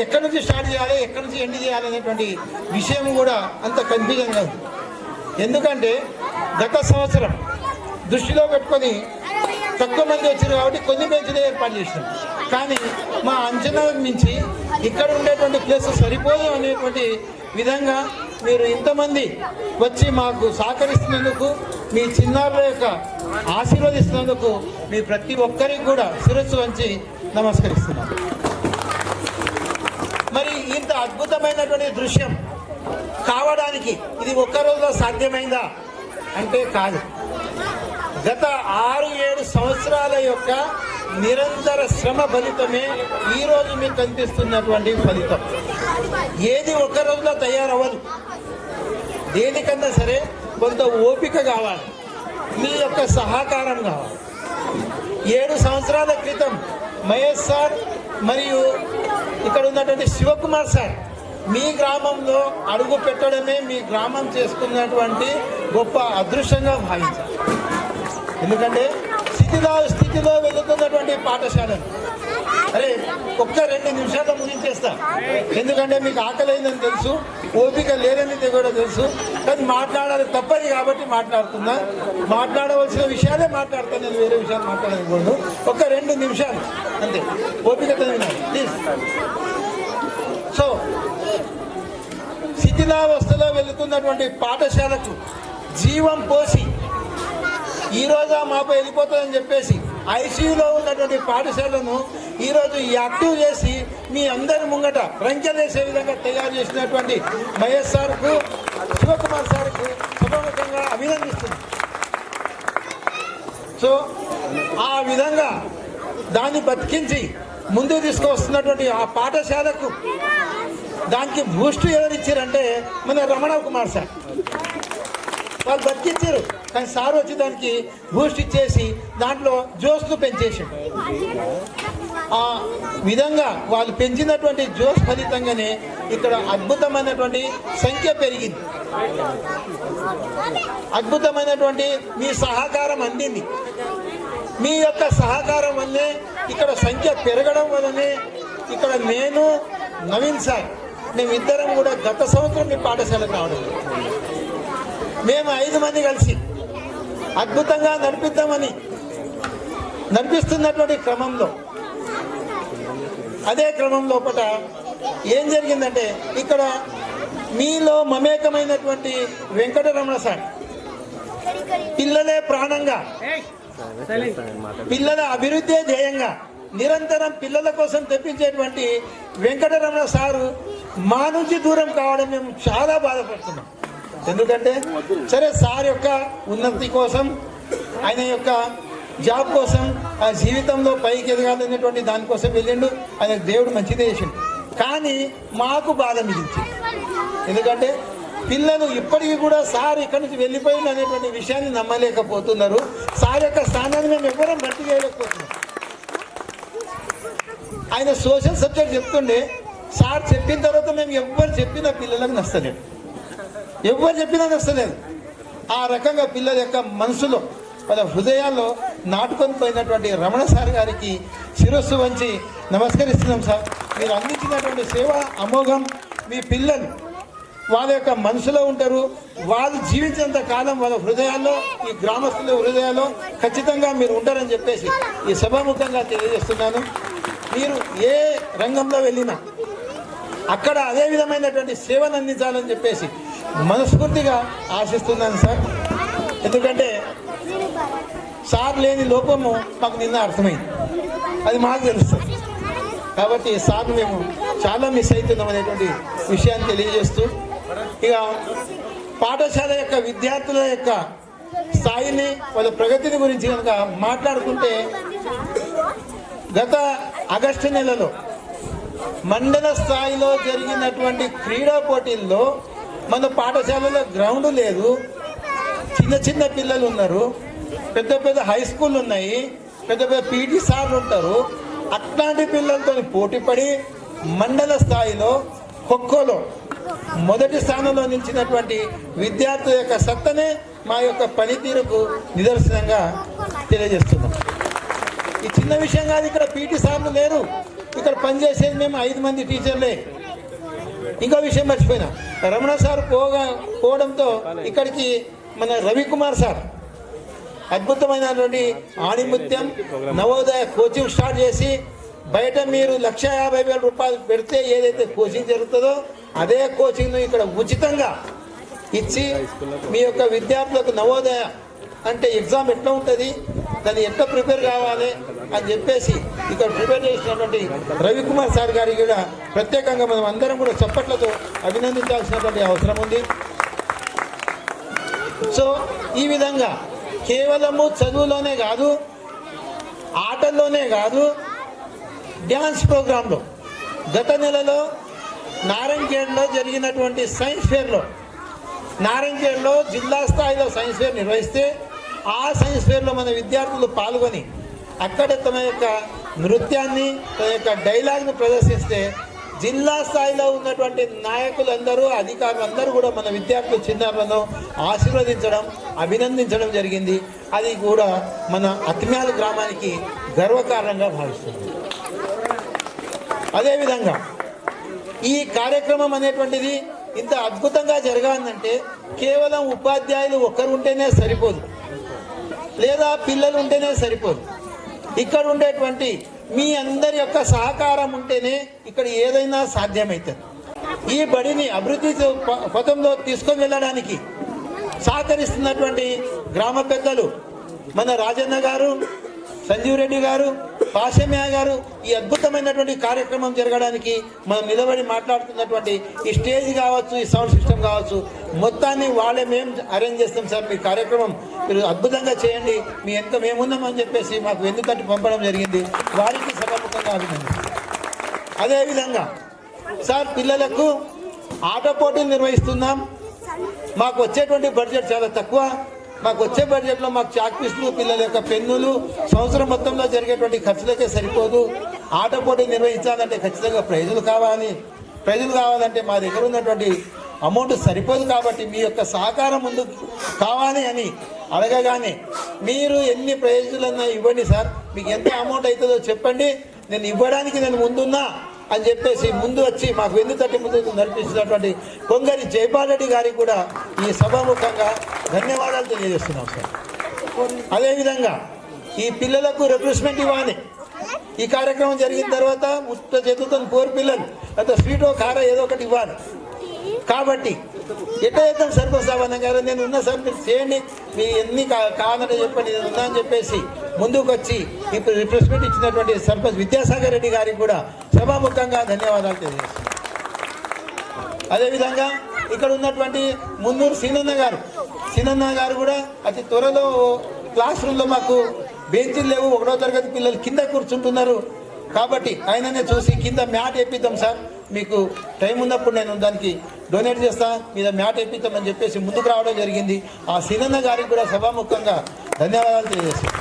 ఎక్కడి నుంచి స్టార్ట్ చేయాలి, ఎక్కడి నుంచి ఎండ్ చేయాలి అనేటువంటి విషయం కూడా అంత కన్ఫ్యూజన్గా ఉంది. ఎందుకంటే గత సంవత్సరం దృష్టిలో పెట్టుకొని తక్కువ మంది వచ్చారు కాబట్టి కొన్ని బెంచ్లు ఏర్పాటు చేసినాం. కానీ మా అంచనాలకు మించి ఇక్కడ ఉండేటువంటి ప్లేస్ సరిపోదు అనేటువంటి విధంగా మీరు ఇంతమంది వచ్చి మాకు సహకరిస్తున్నందుకు, మీ చిన్నారుల యొక్క ఆశీర్వదిస్తున్నందుకు మీ ప్రతి ఒక్కరికి కూడా శిరస్సు వంచి నమస్కరిస్తున్నాను. మరి ఇంత అద్భుతమైనటువంటి దృశ్యం కావడానికి ఇది ఒక్క రోజులో సాధ్యమైందా అంటే కాదు. గత 6-7 సంవత్సరాల యొక్క నిరంతర శ్రమ ఫలితమే ఈరోజు మీకు కనిపిస్తున్నటువంటి ఫలితం. ఏది ఒక్క రోజులో తయారవ్వదు. దేనికన్నా సరే కొంత ఓపిక కావాలి, మీ యొక్క సహకారం కావాలి. 7 సంవత్సరాల క్రితం మహేష్ సార్ మరియు ఇక్కడ ఉన్నటువంటి శివకుమార్ సార్ మీ గ్రామంలో అడుగు పెట్టడమే మీ గ్రామం చేసుకున్నటువంటి గొప్ప అదృష్టంగా భావించారు. ఎందుకంటే స్థితిలో వెళుతున్నటువంటి పాఠశాలను అరే ఒక్క 2 నిమిషాల్లో ముగించేస్తా. ఎందుకంటే మీకు ఆకలైందని తెలుసు, ఓపిక లేదని కూడా తెలుసు, కానీ మాట్లాడాలి తప్పది కాబట్టి మాట్లాడుతున్నా. మాట్లాడవలసిన విషయాలే మాట్లాడతాను, నేను వేరే విషయాలు మాట్లాడకూడదు. ఒక 2 నిమిషాలు అంతే, ఓపికతో వినాలి ప్లీజ్. సో శిథిలావస్థలో వెళుతున్నటువంటి పాఠశాలకు జీవం పోసి ఈరోజు మాపై వెళ్ళిపోతుందని చెప్పేసి ఐసీయూలో ఉన్నటువంటి పాఠశాలను ఈరోజు యాక్టివ్ చేసి మీ అందరి ముంగట రంకెలేసే విధంగా తయారు చేసినటువంటి మహేష్ సార్కు, శివకుమార్ సార్కు సభాముఖంగా అభినందిస్తున్నాను. సో ఆ విధంగా దాన్ని బతికించి ముందుకు తీసుకువస్తున్నటువంటి ఆ పాఠశాలకు దానికి బూస్ట్ ఎవరిచ్చారంటే మన రమణ కుమార్ సార్. వాళ్ళు బతికించారు, కానీ సార్ వచ్చి దానికి బూస్ట్ ఇచ్చేసి దాంట్లో జోస్ను పెంచేసాడు. ఆ విధంగా వాళ్ళు పెంచినటువంటి జోస్ ఫలితంగానే ఇక్కడ అద్భుతమైనటువంటి సంఖ్య పెరిగింది. అద్భుతమైనటువంటి మీ సహకారం అందింది. మీ యొక్క సహకారం వల్లే ఇక్కడ సంఖ్య పెరగడం వల్లనే ఇక్కడ నేను నవీన్ సార్ మేమిద్దరం కూడా గత సంవత్సరం మీ పాఠశాలకు రావడం, మేము 5 మంది కలిసి అద్భుతంగా నడిపిస్తున్నటువంటి క్రమంలో అదే క్రమం లోపల ఏం జరిగిందంటే ఇక్కడ మీలో మమేకమైనటువంటి వెంకటరమణ సార్ పిల్లలే ప్రాణంగా, పిల్లల అభివృద్ధి ధ్యేయంగా నిరంతరం పిల్లల కోసం తెప్పించేటువంటి వెంకటరమణ సారు మా నుంచి దూరం కావడం మేము చాలా బాధపడుతున్నాం. ఎందుకంటే సరే సార్ యొక్క ఉన్నతి కోసం, ఆయన యొక్క జాబ్ కోసం, ఆ జీవితంలో పైకి ఎదగాలనేటువంటి దానికోసం వెళ్ళిండు. ఆయన దేవుడు మంచిదే చేసిండు. కానీ మాకు బాధ మిగిలించింది. ఎందుకంటే పిల్లలు ఇప్పటికీ కూడా సార్ ఇక్కడి నుంచి వెళ్ళిపోయింది అనేటువంటి విషయాన్ని నమ్మలేకపోతున్నారు. సార్ యొక్క స్థానాన్ని మేము ఎవరం భర్తీ చేయలేకపోతున్నాం. ఆయన సోషల్ సబ్జెక్ట్ చెప్తుండే సార్ చెప్పిన తర్వాత మేము ఎవ్వరు చెప్పినా పిల్లలకు నచ్చలేదు, ఎవ్వరు చెప్పినా నచ్చలేదు. ఆ రకంగా పిల్లల యొక్క మనసులో వాళ్ళ హృదయాల్లో నాటుకొని పోయినటువంటి రమణ సార్ గారికి శిరస్సు వంచి నమస్కరిస్తున్నాం సార్. మీరు అందించినటువంటి సేవ అమోఘం. మీ పిల్లలు వాళ్ళ యొక్క మనసులో ఉంటారు, వాళ్ళు జీవించినంత కాలం వాళ్ళ హృదయాల్లో, ఈ గ్రామస్తుల హృదయాల్లో ఖచ్చితంగా మీరు ఉంటారని చెప్పేసి ఈ సభాముఖంగా తెలియజేస్తున్నాను. మీరు ఏ రంగంలో వెళ్ళినా అక్కడ అదే విధమైనటువంటి సేవను అందించాలని చెప్పేసి మనస్ఫూర్తిగా ఆశిస్తున్నాను సార్. ఎందుకంటే సార్ లేని లోపము మాకు నిన్న అర్థమైంది, అది మాకు తెలుస్తుంది. కాబట్టి సార్ మేము చాలా మిస్ అవుతున్నాం అనేటువంటి విషయాన్ని తెలియజేస్తూ, ఇక పాఠశాల యొక్క విద్యార్థుల యొక్క స్థాయిని, వాళ్ళ ప్రగతిని గురించి కనుక మాట్లాడుకుంటే, గత ఆగస్టు నెలలో మండల స్థాయిలో జరిగినటువంటి క్రీడా పోటీల్లో మన పాఠశాలలో గ్రౌండ్ లేదు, చిన్న చిన్న పిల్లలు ఉన్నారు, పెద్ద పెద్ద హై స్కూల్ ఉన్నాయి, పెద్ద పెద్ద పీటీ సార్లు ఉంటారు. అట్లాంటి పిల్లలతో పోటీపడి మండల స్థాయిలో ఖోఖోలో మొదటి స్థానంలో నిలిచినటువంటి విద్యార్థుల యొక్క సత్తనే మా యొక్క పనితీరుకు నిదర్శనంగా తెలియజేస్తున్నాం. ఈ చిన్న విషయం కాదు, ఇక్కడ పీటీ సార్లు లేరు, ఇక్కడ పనిచేసేది మేము 5 మంది టీచర్లే. ఇంకో విషయం మర్చిపోయినా, రమణ సార్ పోవడంతో ఇక్కడికి మన రవికుమార్ సార్ అద్భుతమైనటువంటి ఆణిముత్యం నవోదయ కోచింగ్ స్టార్ట్ చేసి, బయట మీరు 1,50,000 రూపాయలు పెడితే ఏదైతే కోచింగ్ జరుగుతుందో అదే కోచింగ్ను ఇక్కడ ఉచితంగా ఇచ్చి మీ యొక్క విద్యార్థులకు నవోదయ అంటే ఎగ్జామ్ ఎట్లా ఉంటుంది, దాన్ని ఎట్లా ప్రిపేర్ కావాలి అని చెప్పేసి ఇక్కడ ప్రిపేర్ చేసినటువంటి రవికుమార్ సార్ గారికి కూడా ప్రత్యేకంగా మనం అందరం కూడా చప్పట్లతో అభినందించాల్సినటువంటి అవసరం ఉంది. సో ఈ విధంగా కేవలము చదువులోనే కాదు, ఆటల్లోనే కాదు, డ్యాన్స్ ప్రోగ్రాంలో గత నెలలో నారాయణఖేడ్లో జరిగినటువంటి సైన్స్ ఫేర్లో, నారాయణఖేడ్లో జిల్లా స్థాయిలో సైన్స్ ఫేర్ నిర్వహిస్తే ఆ సైన్స్ ఫేర్లో మన విద్యార్థులు పాల్గొని అక్కడ తమ యొక్క నృత్యాన్ని, తమ యొక్క డైలాగ్ను ప్రదర్శిస్తే జిల్లా స్థాయిలో ఉన్నటువంటి నాయకులందరూ, అధికారులందరూ కూడా మన విద్యార్థులు చిన్నారులను ఆశీర్వదించడం, అభినందించడం జరిగింది. అది కూడా మన అతిమ్యాల గ్రామానికి గర్వకారణంగా భావిస్తుంది. అదేవిధంగా ఈ కార్యక్రమం అనేటువంటిది ఇంత అద్భుతంగా జరగాలంటే కేవలం ఉపాధ్యాయులు ఒక్కరు ఉంటేనే సరిపోదు, లేదా పిల్లలు ఉంటేనే సరిపోదు. ఇక్కడ ఉండేటువంటి మీ అందరి యొక్క సహకారం ఉంటేనే ఇక్కడ ఏదైనా సాధ్యమవుతుంది. ఈ బడిని అభివృద్ధి పథంలో తీసుకొని వెళ్ళడానికి సహకరిస్తున్నటువంటి గ్రామ పెద్దలు మన రాజన్న గారు, సంజీవ్ రెడ్డి గారు, పాషమ్య గారు, ఈ అద్భుతమైనటువంటి కార్యక్రమం జరగడానికి మనం నిలబడి మాట్లాడుతున్నటువంటి ఈ స్టేజ్ కావచ్చు, ఈ సౌండ్ సిస్టమ్ కావచ్చు, మొత్తాన్ని వాళ్ళే మేము అరేంజ్ చేస్తాం సార్, మీ కార్యక్రమం మీరు అద్భుతంగా చేయండి, మీ ఎంత మేమున్నామని చెప్పేసి మాకు వెన్ను తట్టి పంపడం జరిగింది. వారికి సభాముఖంగా అభినందిస్తాం. అదేవిధంగా సార్ పిల్లలకు ఆట పోటీలు నిర్వహిస్తున్నాం. మాకు వచ్చేటువంటి బడ్జెట్ చాలా తక్కువ. మాకు వచ్చే బడ్జెట్లో మాకు చాక్ పీసులు, పిల్లల యొక్క పెన్నులు, సంవత్సరం మొత్తంలో జరిగేటువంటి ఖర్చులకే సరిపోదు. ఆట పోటీ నిర్వహించాలంటే ఖచ్చితంగా ప్రైజులు కావాలి. ప్రైజులు కావాలంటే మా దగ్గర ఉన్నటువంటి అమౌంట్ సరిపోదు. కాబట్టి మీ యొక్క సహకారం ముందు కావాలి అని అడగగానే మీరు ఎన్ని ప్రైజులన్నా ఇవ్వండి సార్, మీకు ఎంత అమౌంట్ అవుతుందో చెప్పండి, నేను ఇవ్వడానికి నేను ముందున్నా అని చెప్పేసి ముందు వచ్చి మాకు వెన్ను తట్టి ముందు నడిపిస్తున్నటువంటి కొంగరి జైపాల్ రెడ్డి గారికి కూడా ఈ సభాముఖంగా ధన్యవాదాలు తెలియజేస్తున్నాం సార్. అదేవిధంగా ఈ పిల్లలకు రిఫ్రెష్మెంట్ ఇవ్వాలి. ఈ కార్యక్రమం జరిగిన తర్వాత ఉత్త చేతులతో కోరి పిల్లలు అంత స్వీటో కారో ఏదో ఒకటి ఇవ్వాలి. కాబట్టి ఎట్లా చేద్దాం సర్పంచ్ సాబన్న గారు, నేను ఉన్న సార్ మీరు చేయండి, మీ ఎన్ని కావాలని చెప్పండి, నేను ఉన్నా అని చెప్పేసి ముందుకు వచ్చి ఇప్పుడు రిఫ్రెష్మెంట్ ఇచ్చినటువంటి సర్పంచ్ విద్యాసాగర్ రెడ్డి గారికి కూడా సభాముఖంగా ధన్యవాదాలు తెలియజేస్తాను. అదేవిధంగా ఇక్కడ ఉన్నటువంటి మున్నూరు సీనన్న గారు కూడా అతి త్వరలో క్లాస్ రూమ్లో మాకు బెంచీలు లేవు, 1వ తరగతి పిల్లలు కింద కూర్చుంటున్నారు. కాబట్టి ఆయననే చూసి కింద మ్యాట్ వేపిద్దాం సార్, మీకు టైం ఉన్నప్పుడు నేను దానికి డొనేట్ చేస్తా, మీద మ్యాట్ వేపిద్దామని చెప్పేసి ముందుకు రావడం జరిగింది. ఆ సీనన్న గారికి కూడా సభాముఖంగా ధన్యవాదాలు తెలియజేస్తాను.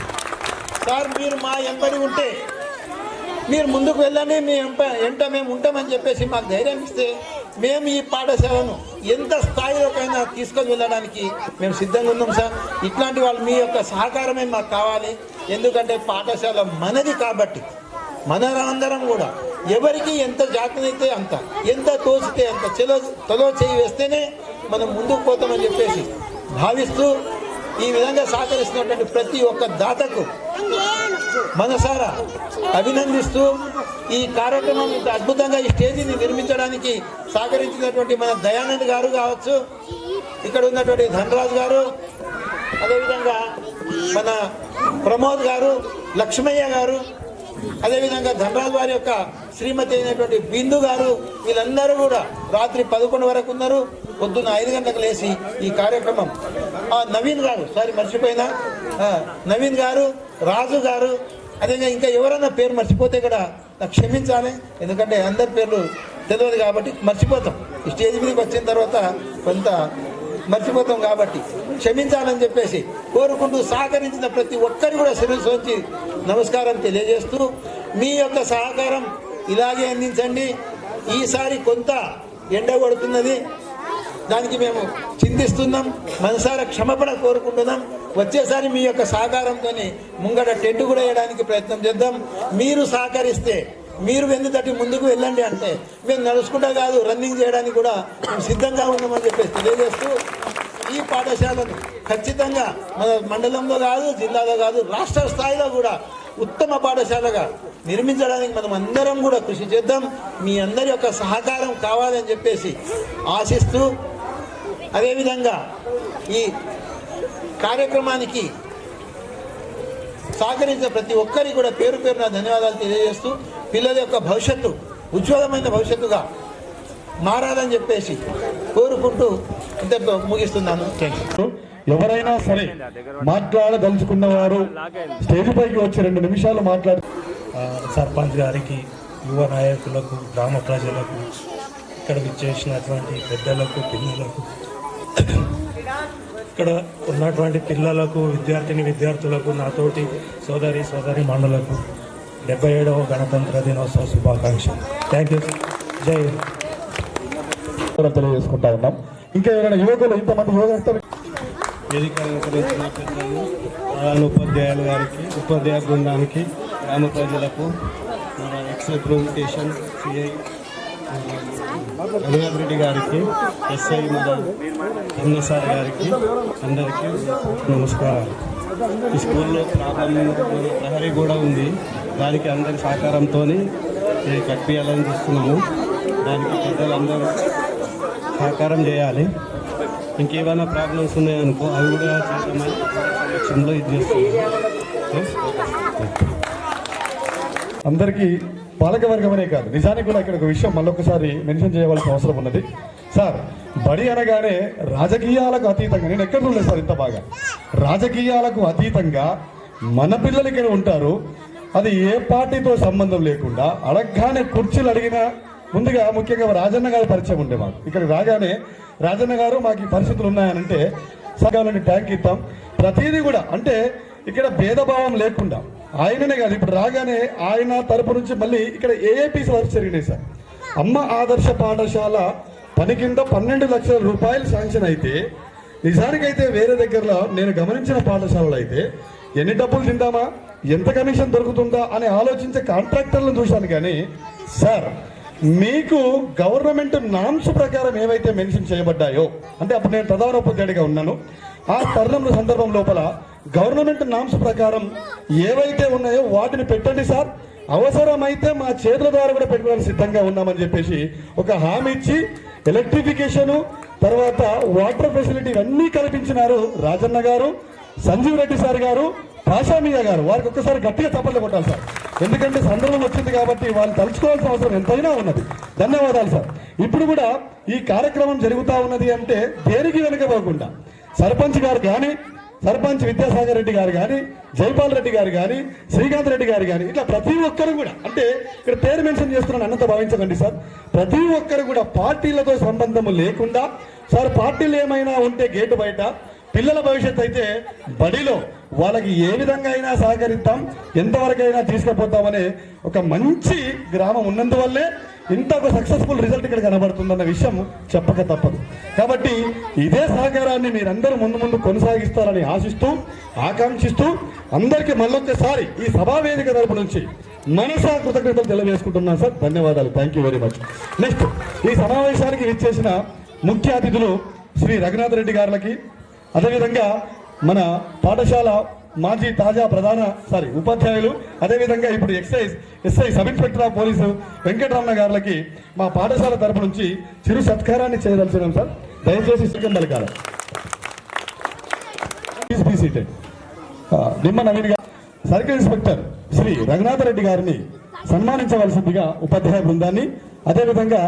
సార్ మీరు మా ఎంబడి ఉంటే మీరు ముందుకు వెళ్ళండి, మీ ఎంట మేము ఉంటామని చెప్పేసి మాకు ధైర్యం ఇస్తే మేము ఈ పాఠశాలను ఎంత స్థాయిలోకైనా తీసుకొని వెళ్ళడానికి మేము సిద్ధంగా ఉన్నాం సార్. ఇట్లాంటి వాళ్ళు మీ యొక్క సహకారమే మాకు కావాలి. ఎందుకంటే పాఠశాల మనది కాబట్టి మనరందరం కూడా ఎవరికి ఎంత జాతనైతే అంత, ఎంత తోచితే అంత తలో చేయి వేస్తేనే మనం ముందుకు పోతామని చెప్పేసి భావిస్తూ ఈ విధంగా సహకరిస్తున్నటువంటి ప్రతి ఒక్క దాతకు మనసారా అభినందిస్తూ ఈ కార్యక్రమం ఇంత అద్భుతంగా ఈ స్టేజీని నిర్మించడానికి సహకరించినటువంటి మన దయానంద్ గారు కావచ్చు, ఇక్కడ ఉన్నటువంటి ధనరాజు గారు, అదేవిధంగా మన ప్రమోద్ గారు, లక్ష్మయ్య గారు, అదేవిధంగా ధనరాజు వారి యొక్క శ్రీమతి అయినటువంటి బిందు గారు, వీళ్ళందరూ కూడా రాత్రి 11 వరకు ఉన్నారు. పొద్దున్న 5 గంటలకు లేచి ఈ కార్యక్రమం నవీన్ గారు, సారీ మర్చిపోయినా, నవీన్ గారు, రాజు గారు, అదేవిధంగా ఇంకా ఎవరైనా పేరు మర్చిపోతే కూడా నాకు క్షమించాలి. ఎందుకంటే అందరి పేర్లు తెలియదు కాబట్టి మర్చిపోతాం. ఈ స్టేజ్ మీదకి వచ్చిన తర్వాత కొంత మర్చిపోతాం కాబట్టి క్షమించాలని చెప్పేసి కోరుకుంటూ సహకరించిన ప్రతి ఒక్కరి కూడా శిరస్సు వచ్చి నమస్కారం తెలియజేస్తూ మీ యొక్క సహకారం ఇలాగే అందించండి. ఈసారి కొంత ఎండ కొడుతున్నది, దానికి మేము చింతిస్తున్నాం, మనసారా క్షమాపణ కోరుకుంటున్నాం. వచ్చేసారి మీ యొక్క సహకారంతో ముంగట టెంట్ కూడా వేయడానికి ప్రయత్నం చేద్దాం. మీరు సహకరిస్తే, మీరు వెన్ను తట్టి ముందుకు వెళ్ళండి అంటే మేము నడుచుకుంటా కాదు, రన్నింగ్ చేయడానికి కూడా మేము సిద్ధంగా ఉన్నామని చెప్పేసి తెలియజేస్తూ ఈ పాఠశాలను ఖచ్చితంగా మన మండలంలో కాదు, జిల్లాలో కాదు, రాష్ట్ర స్థాయిలో కూడా ఉత్తమ పాఠశాలగా నిర్మించడానికి మనం అందరం కూడా కృషి చేద్దాం. మీ అందరి యొక్క సహకారం కావాలని చెప్పేసి ఆశిస్తూ, అదేవిధంగా ఈ కార్యక్రమానికి సహకరించిన ప్రతి ఒక్కరికి కూడా పేరు పేరున ధన్యవాదాలు తెలియజేస్తూ పిల్లల యొక్క భవిష్యత్తు ఉజ్వలమైన భవిష్యత్తుగా మారాలని చెప్పేసి కోరుకుంటూ ఇంతటితో ముగిస్తున్నాను. ఎవరైనా సరే మాట్లాడదలుచుకున్న వారు స్టేజ్ పైకి వచ్చి 2 నిమిషాలు మాట్లాడు. సర్పంచ్ గారికి, యువ నాయకులకు, గ్రామ ప్రజలకు, ఇక్కడ విచ్చేసినటువంటి పెద్దలకు, పిల్లలకు, ఇక్కడ ఉన్నటువంటి పిల్లలకు, విద్యార్థులకు, నాతోటి సోదరి మండలకు 77వ గణతంత్ర దినోత్సవ శుభాకాంక్షలు. Thank you. జై తెలియజేసుకుంటా ఉన్నాం. ఇంకా ఎవరైనా యువకులు, ఇంతమంది యువకులు వేదిక అలంకరించిన పెద్దలు, ప్రధాన ఉపాధ్యాయుల గారికి, ఉపాధ్యాయ బృందానికి, గ్రామ ప్రజలకు, మన X representation CI Raghunath Reddy గారికి, ఎస్ఐ మన అన్నసార్ గారికి, అందరికీ నమస్కారాలు. ఈ స్కూల్లో ప్రహరీ కూడా ఉంది, దానికి అందరి సహకారంతో కట్టియాలని చూస్తున్నాము. దానికి పెద్దలందరూ సహకారం చేయాలి. ఇంకేమైనా ప్రాబ్లమ్స్ ఉన్నాయనుకో అవి కూడా చేద్దామని ఎలక్షన్లో ఇది చేస్తున్నాం. అందరికీ పాలకవర్గమనే కాదు, నిజానికి కూడా ఇక్కడ ఒక విషయం మళ్ళొకసారి మెన్షన్ చేయవలసిన అవసరం ఉన్నది. సార్, బడి అనగానే రాజకీయాలకు అతీతంగా, నేను ఎక్కడ చూడలేదు సార్ ఇంత బాగా, రాజకీయాలకు అతీతంగా మన పిల్లలు ఇక్కడ ఉంటారు. అది ఏ పార్టీతో సంబంధం లేకుండా అడగగానే కుర్చీలు అడిగినా ముందుగా ముఖ్యంగా రాజన్న గారి పరిచయం ఉండే మాకు. ఇక్కడికి రాగానే రాజన్న గారు మాకు ఈ పరిస్థితులు ఉన్నాయనంటే సగాలని ట్యాంక్ ఇస్తాం. ప్రతిదీ కూడా అంటే ఇక్కడ భేదభావం లేకుండా ఆయననే కాదు, ఇప్పుడు రాగానే ఆయన తరపు నుంచి మళ్ళీ ఇక్కడ ఏఏపీసీ వర్క్ జరిగినాయి సార్. అమ్మ ఆదర్శ పాఠశాల పని కింద 12 లక్షల రూపాయలు శాంక్షన్ అయితే, నిజానికైతే వేరే దగ్గరలో నేను గమనించిన పాఠశాలలో అయితే ఎన్ని డబ్బులు తిందామా, ఎంత కమిషన్ దొరుకుతుందా అని ఆలోచించే కాంట్రాక్టర్లను చూశాను. కానీ సార్, మీకు గవర్నమెంట్ నామ్స్ ప్రకారం ఏవైతే మెన్షన్ చేయబడ్డాయో, అంటే అప్పుడు నేను ప్రధాన ఉపాధ్యాయుడిగా ఉన్నాను, ఆ తరుణంలో సందర్భం లోపల గవర్నమెంట్ నామ్స్ ప్రకారం ఏవైతే ఉన్నాయో వాటిని పెట్టండి సార్, అవసరమైతే మా చేతుల ద్వారా కూడా పెట్టుకోవడానికి సిద్ధంగా ఉన్నామని చెప్పేసి ఒక హామీ ఇచ్చి ఎలక్ట్రిఫికేషను, తర్వాత వాటర్ ఫెసిలిటీ అన్నీ కల్పించినారు రాజన్న గారు, సంజీవ్ రెడ్డి సార్ గారు, పాషామియా గారు. వారికి ఒక్కసారి గట్టిగా చప్పట్లు కొట్టాలి సార్, ఎందుకంటే సందర్భం వచ్చింది కాబట్టి వాళ్ళు తలుచుకోవాల్సిన అవసరం ఎంతైనా ఉన్నది. ధన్యవాదాలు సార్. ఇప్పుడు కూడా ఈ కార్యక్రమం జరుగుతూ ఉన్నది అంటే దేనికి వెనుకపోకుండా సర్పంచ్ గారు కానీ, సర్పంచ్ విద్యాసాగర్ రెడ్డి గారు కానీ, జైపాల్ రెడ్డి గారు కానీ, శ్రీకాంత్ రెడ్డి గారు కానీ, ఇట్లా ప్రతి ఒక్కరు కూడా, అంటే ఇక్కడ పేరు మెన్షన్ చేస్తున్నాను అన్నంత భావించకండి సార్, ప్రతి ఒక్కరు కూడా పార్టీలతో సంబంధం లేకుండా సార్, పార్టీలు ఏమైనా ఉంటే గేటు బయట, పిల్లల భవిష్యత్తు అయితే బడిలో వాళ్ళకి ఏ విధంగా అయినా సహకరిద్దాం, ఎంతవరకైనా తీసుకుపోతామనే ఒక మంచి గ్రామం ఉన్నందువల్లే ఇంత ఒక సక్సెస్ఫుల్ రిజల్ట్ ఇక్కడ కనబడుతుందన్న విషయం చెప్పక తప్పదు. కాబట్టి ఇదే సహకారాన్ని మీరందరూ ముందు ముందు కొనసాగిస్తారని ఆశిస్తూ, ఆకాంక్షిస్తూ అందరికీ మళ్ళొక్కసారి ఈ సభా వేదిక తరపు నుంచి మనసా కృతజ్ఞతలు తెలియజేసుకుంటున్నాను సార్. ధన్యవాదాలు. Thank you very much. Next ఈ సమావేశానికి విచ్చేసిన ముఖ్య అతిథులు శ్రీ రఘునాథ్ రెడ్డి గారికి, అదేవిధంగా మన పాఠశాల మాజీ తాజా ఉపాధ్యాయులు, అదేవిధంగా ఇప్పుడు SI sub inspector of police Venkataramana గారికి మా పాఠశాల తరపు నుంచి చిరు సత్కారాన్ని చేయదలిచినాం సార్. దయచేసి సిగ్గం పలకాల. నిమ్మ నవీన్ గారు, సర్కిల్ ఇన్స్పెక్టర్ శ్రీ రఘునాథ్ రెడ్డి గారిని సన్మానించవలసిందిగా ఉపాధ్యాయ బృందాన్ని, అదేవిధంగా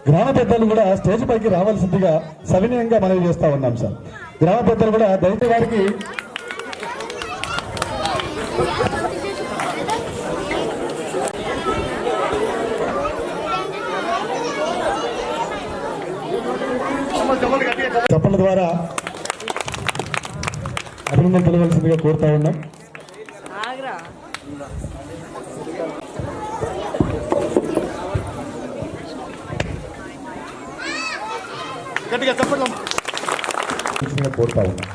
గ్రామ పెద్దలు కూడా స్టేజ్ పైకి రావాల్సిందిగా సవినయంగా మనవి చేస్తా ఉన్నాం సార్. గ్రామ పెద్దలు కూడా దయచేసి వారికి చప్పల ద్వారా అభినందన తెలవలసిందిగా కోరుతా ఉన్నాం. గట్టిగా చప్పట్లు కోరుతా ఉన్నాం.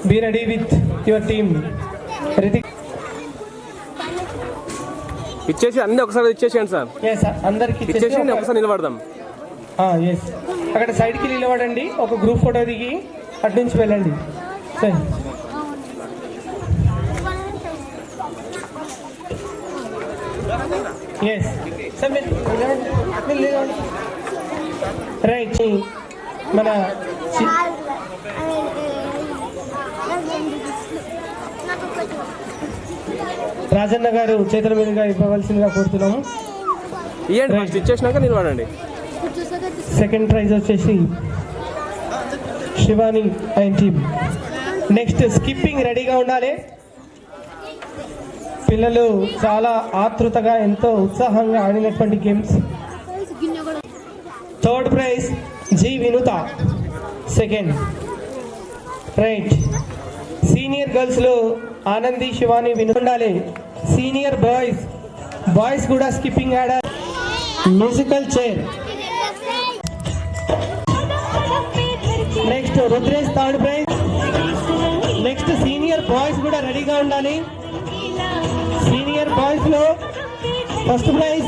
Be ready with your team. Ritik. ఇచ్చేసి అన్ని ఒకసారి ఇచ్చేసేయండి సార్. Yes, అందరికి ఇచ్చేసి ఒకసారి నిలబడదాం. Yes. అక్కడ సైడ్కి నిలబడండి, ఒక గ్రూప్ ఫోటో దిగి అటు నుంచి వెళ్ళండి. సరే. Yes. సార్ మీరు రైట్. మన రాజన్న గారు చేతుల మీదుగా ఇవ్వవలసిందిగా కోరుతున్నాము. ఇచ్చేసినాక నిలబడండి. సెకండ్ ప్రైజ్ వచ్చేసి Shivani and team. Next skipping రెడీగా ఉండాలి. పిల్లలు చాలా ఆతృతగా ఎంతో ఉత్సాహంగా ఆడినటువంటి games. Third prize G Vinutha. Second right. Senior girls లో ఆనంది, శివాని, ఉండాలి. సీనియర్ బాయ్స్ కూడా స్కిప్పింగ్ ఆడాలి. Musical chair. Next Rudresh third prize. Next senior boys కూడా రెడీగా ఉండాలి. సీనియర్ బాయ్స్ లో ఫస్ట్ ప్రైజ్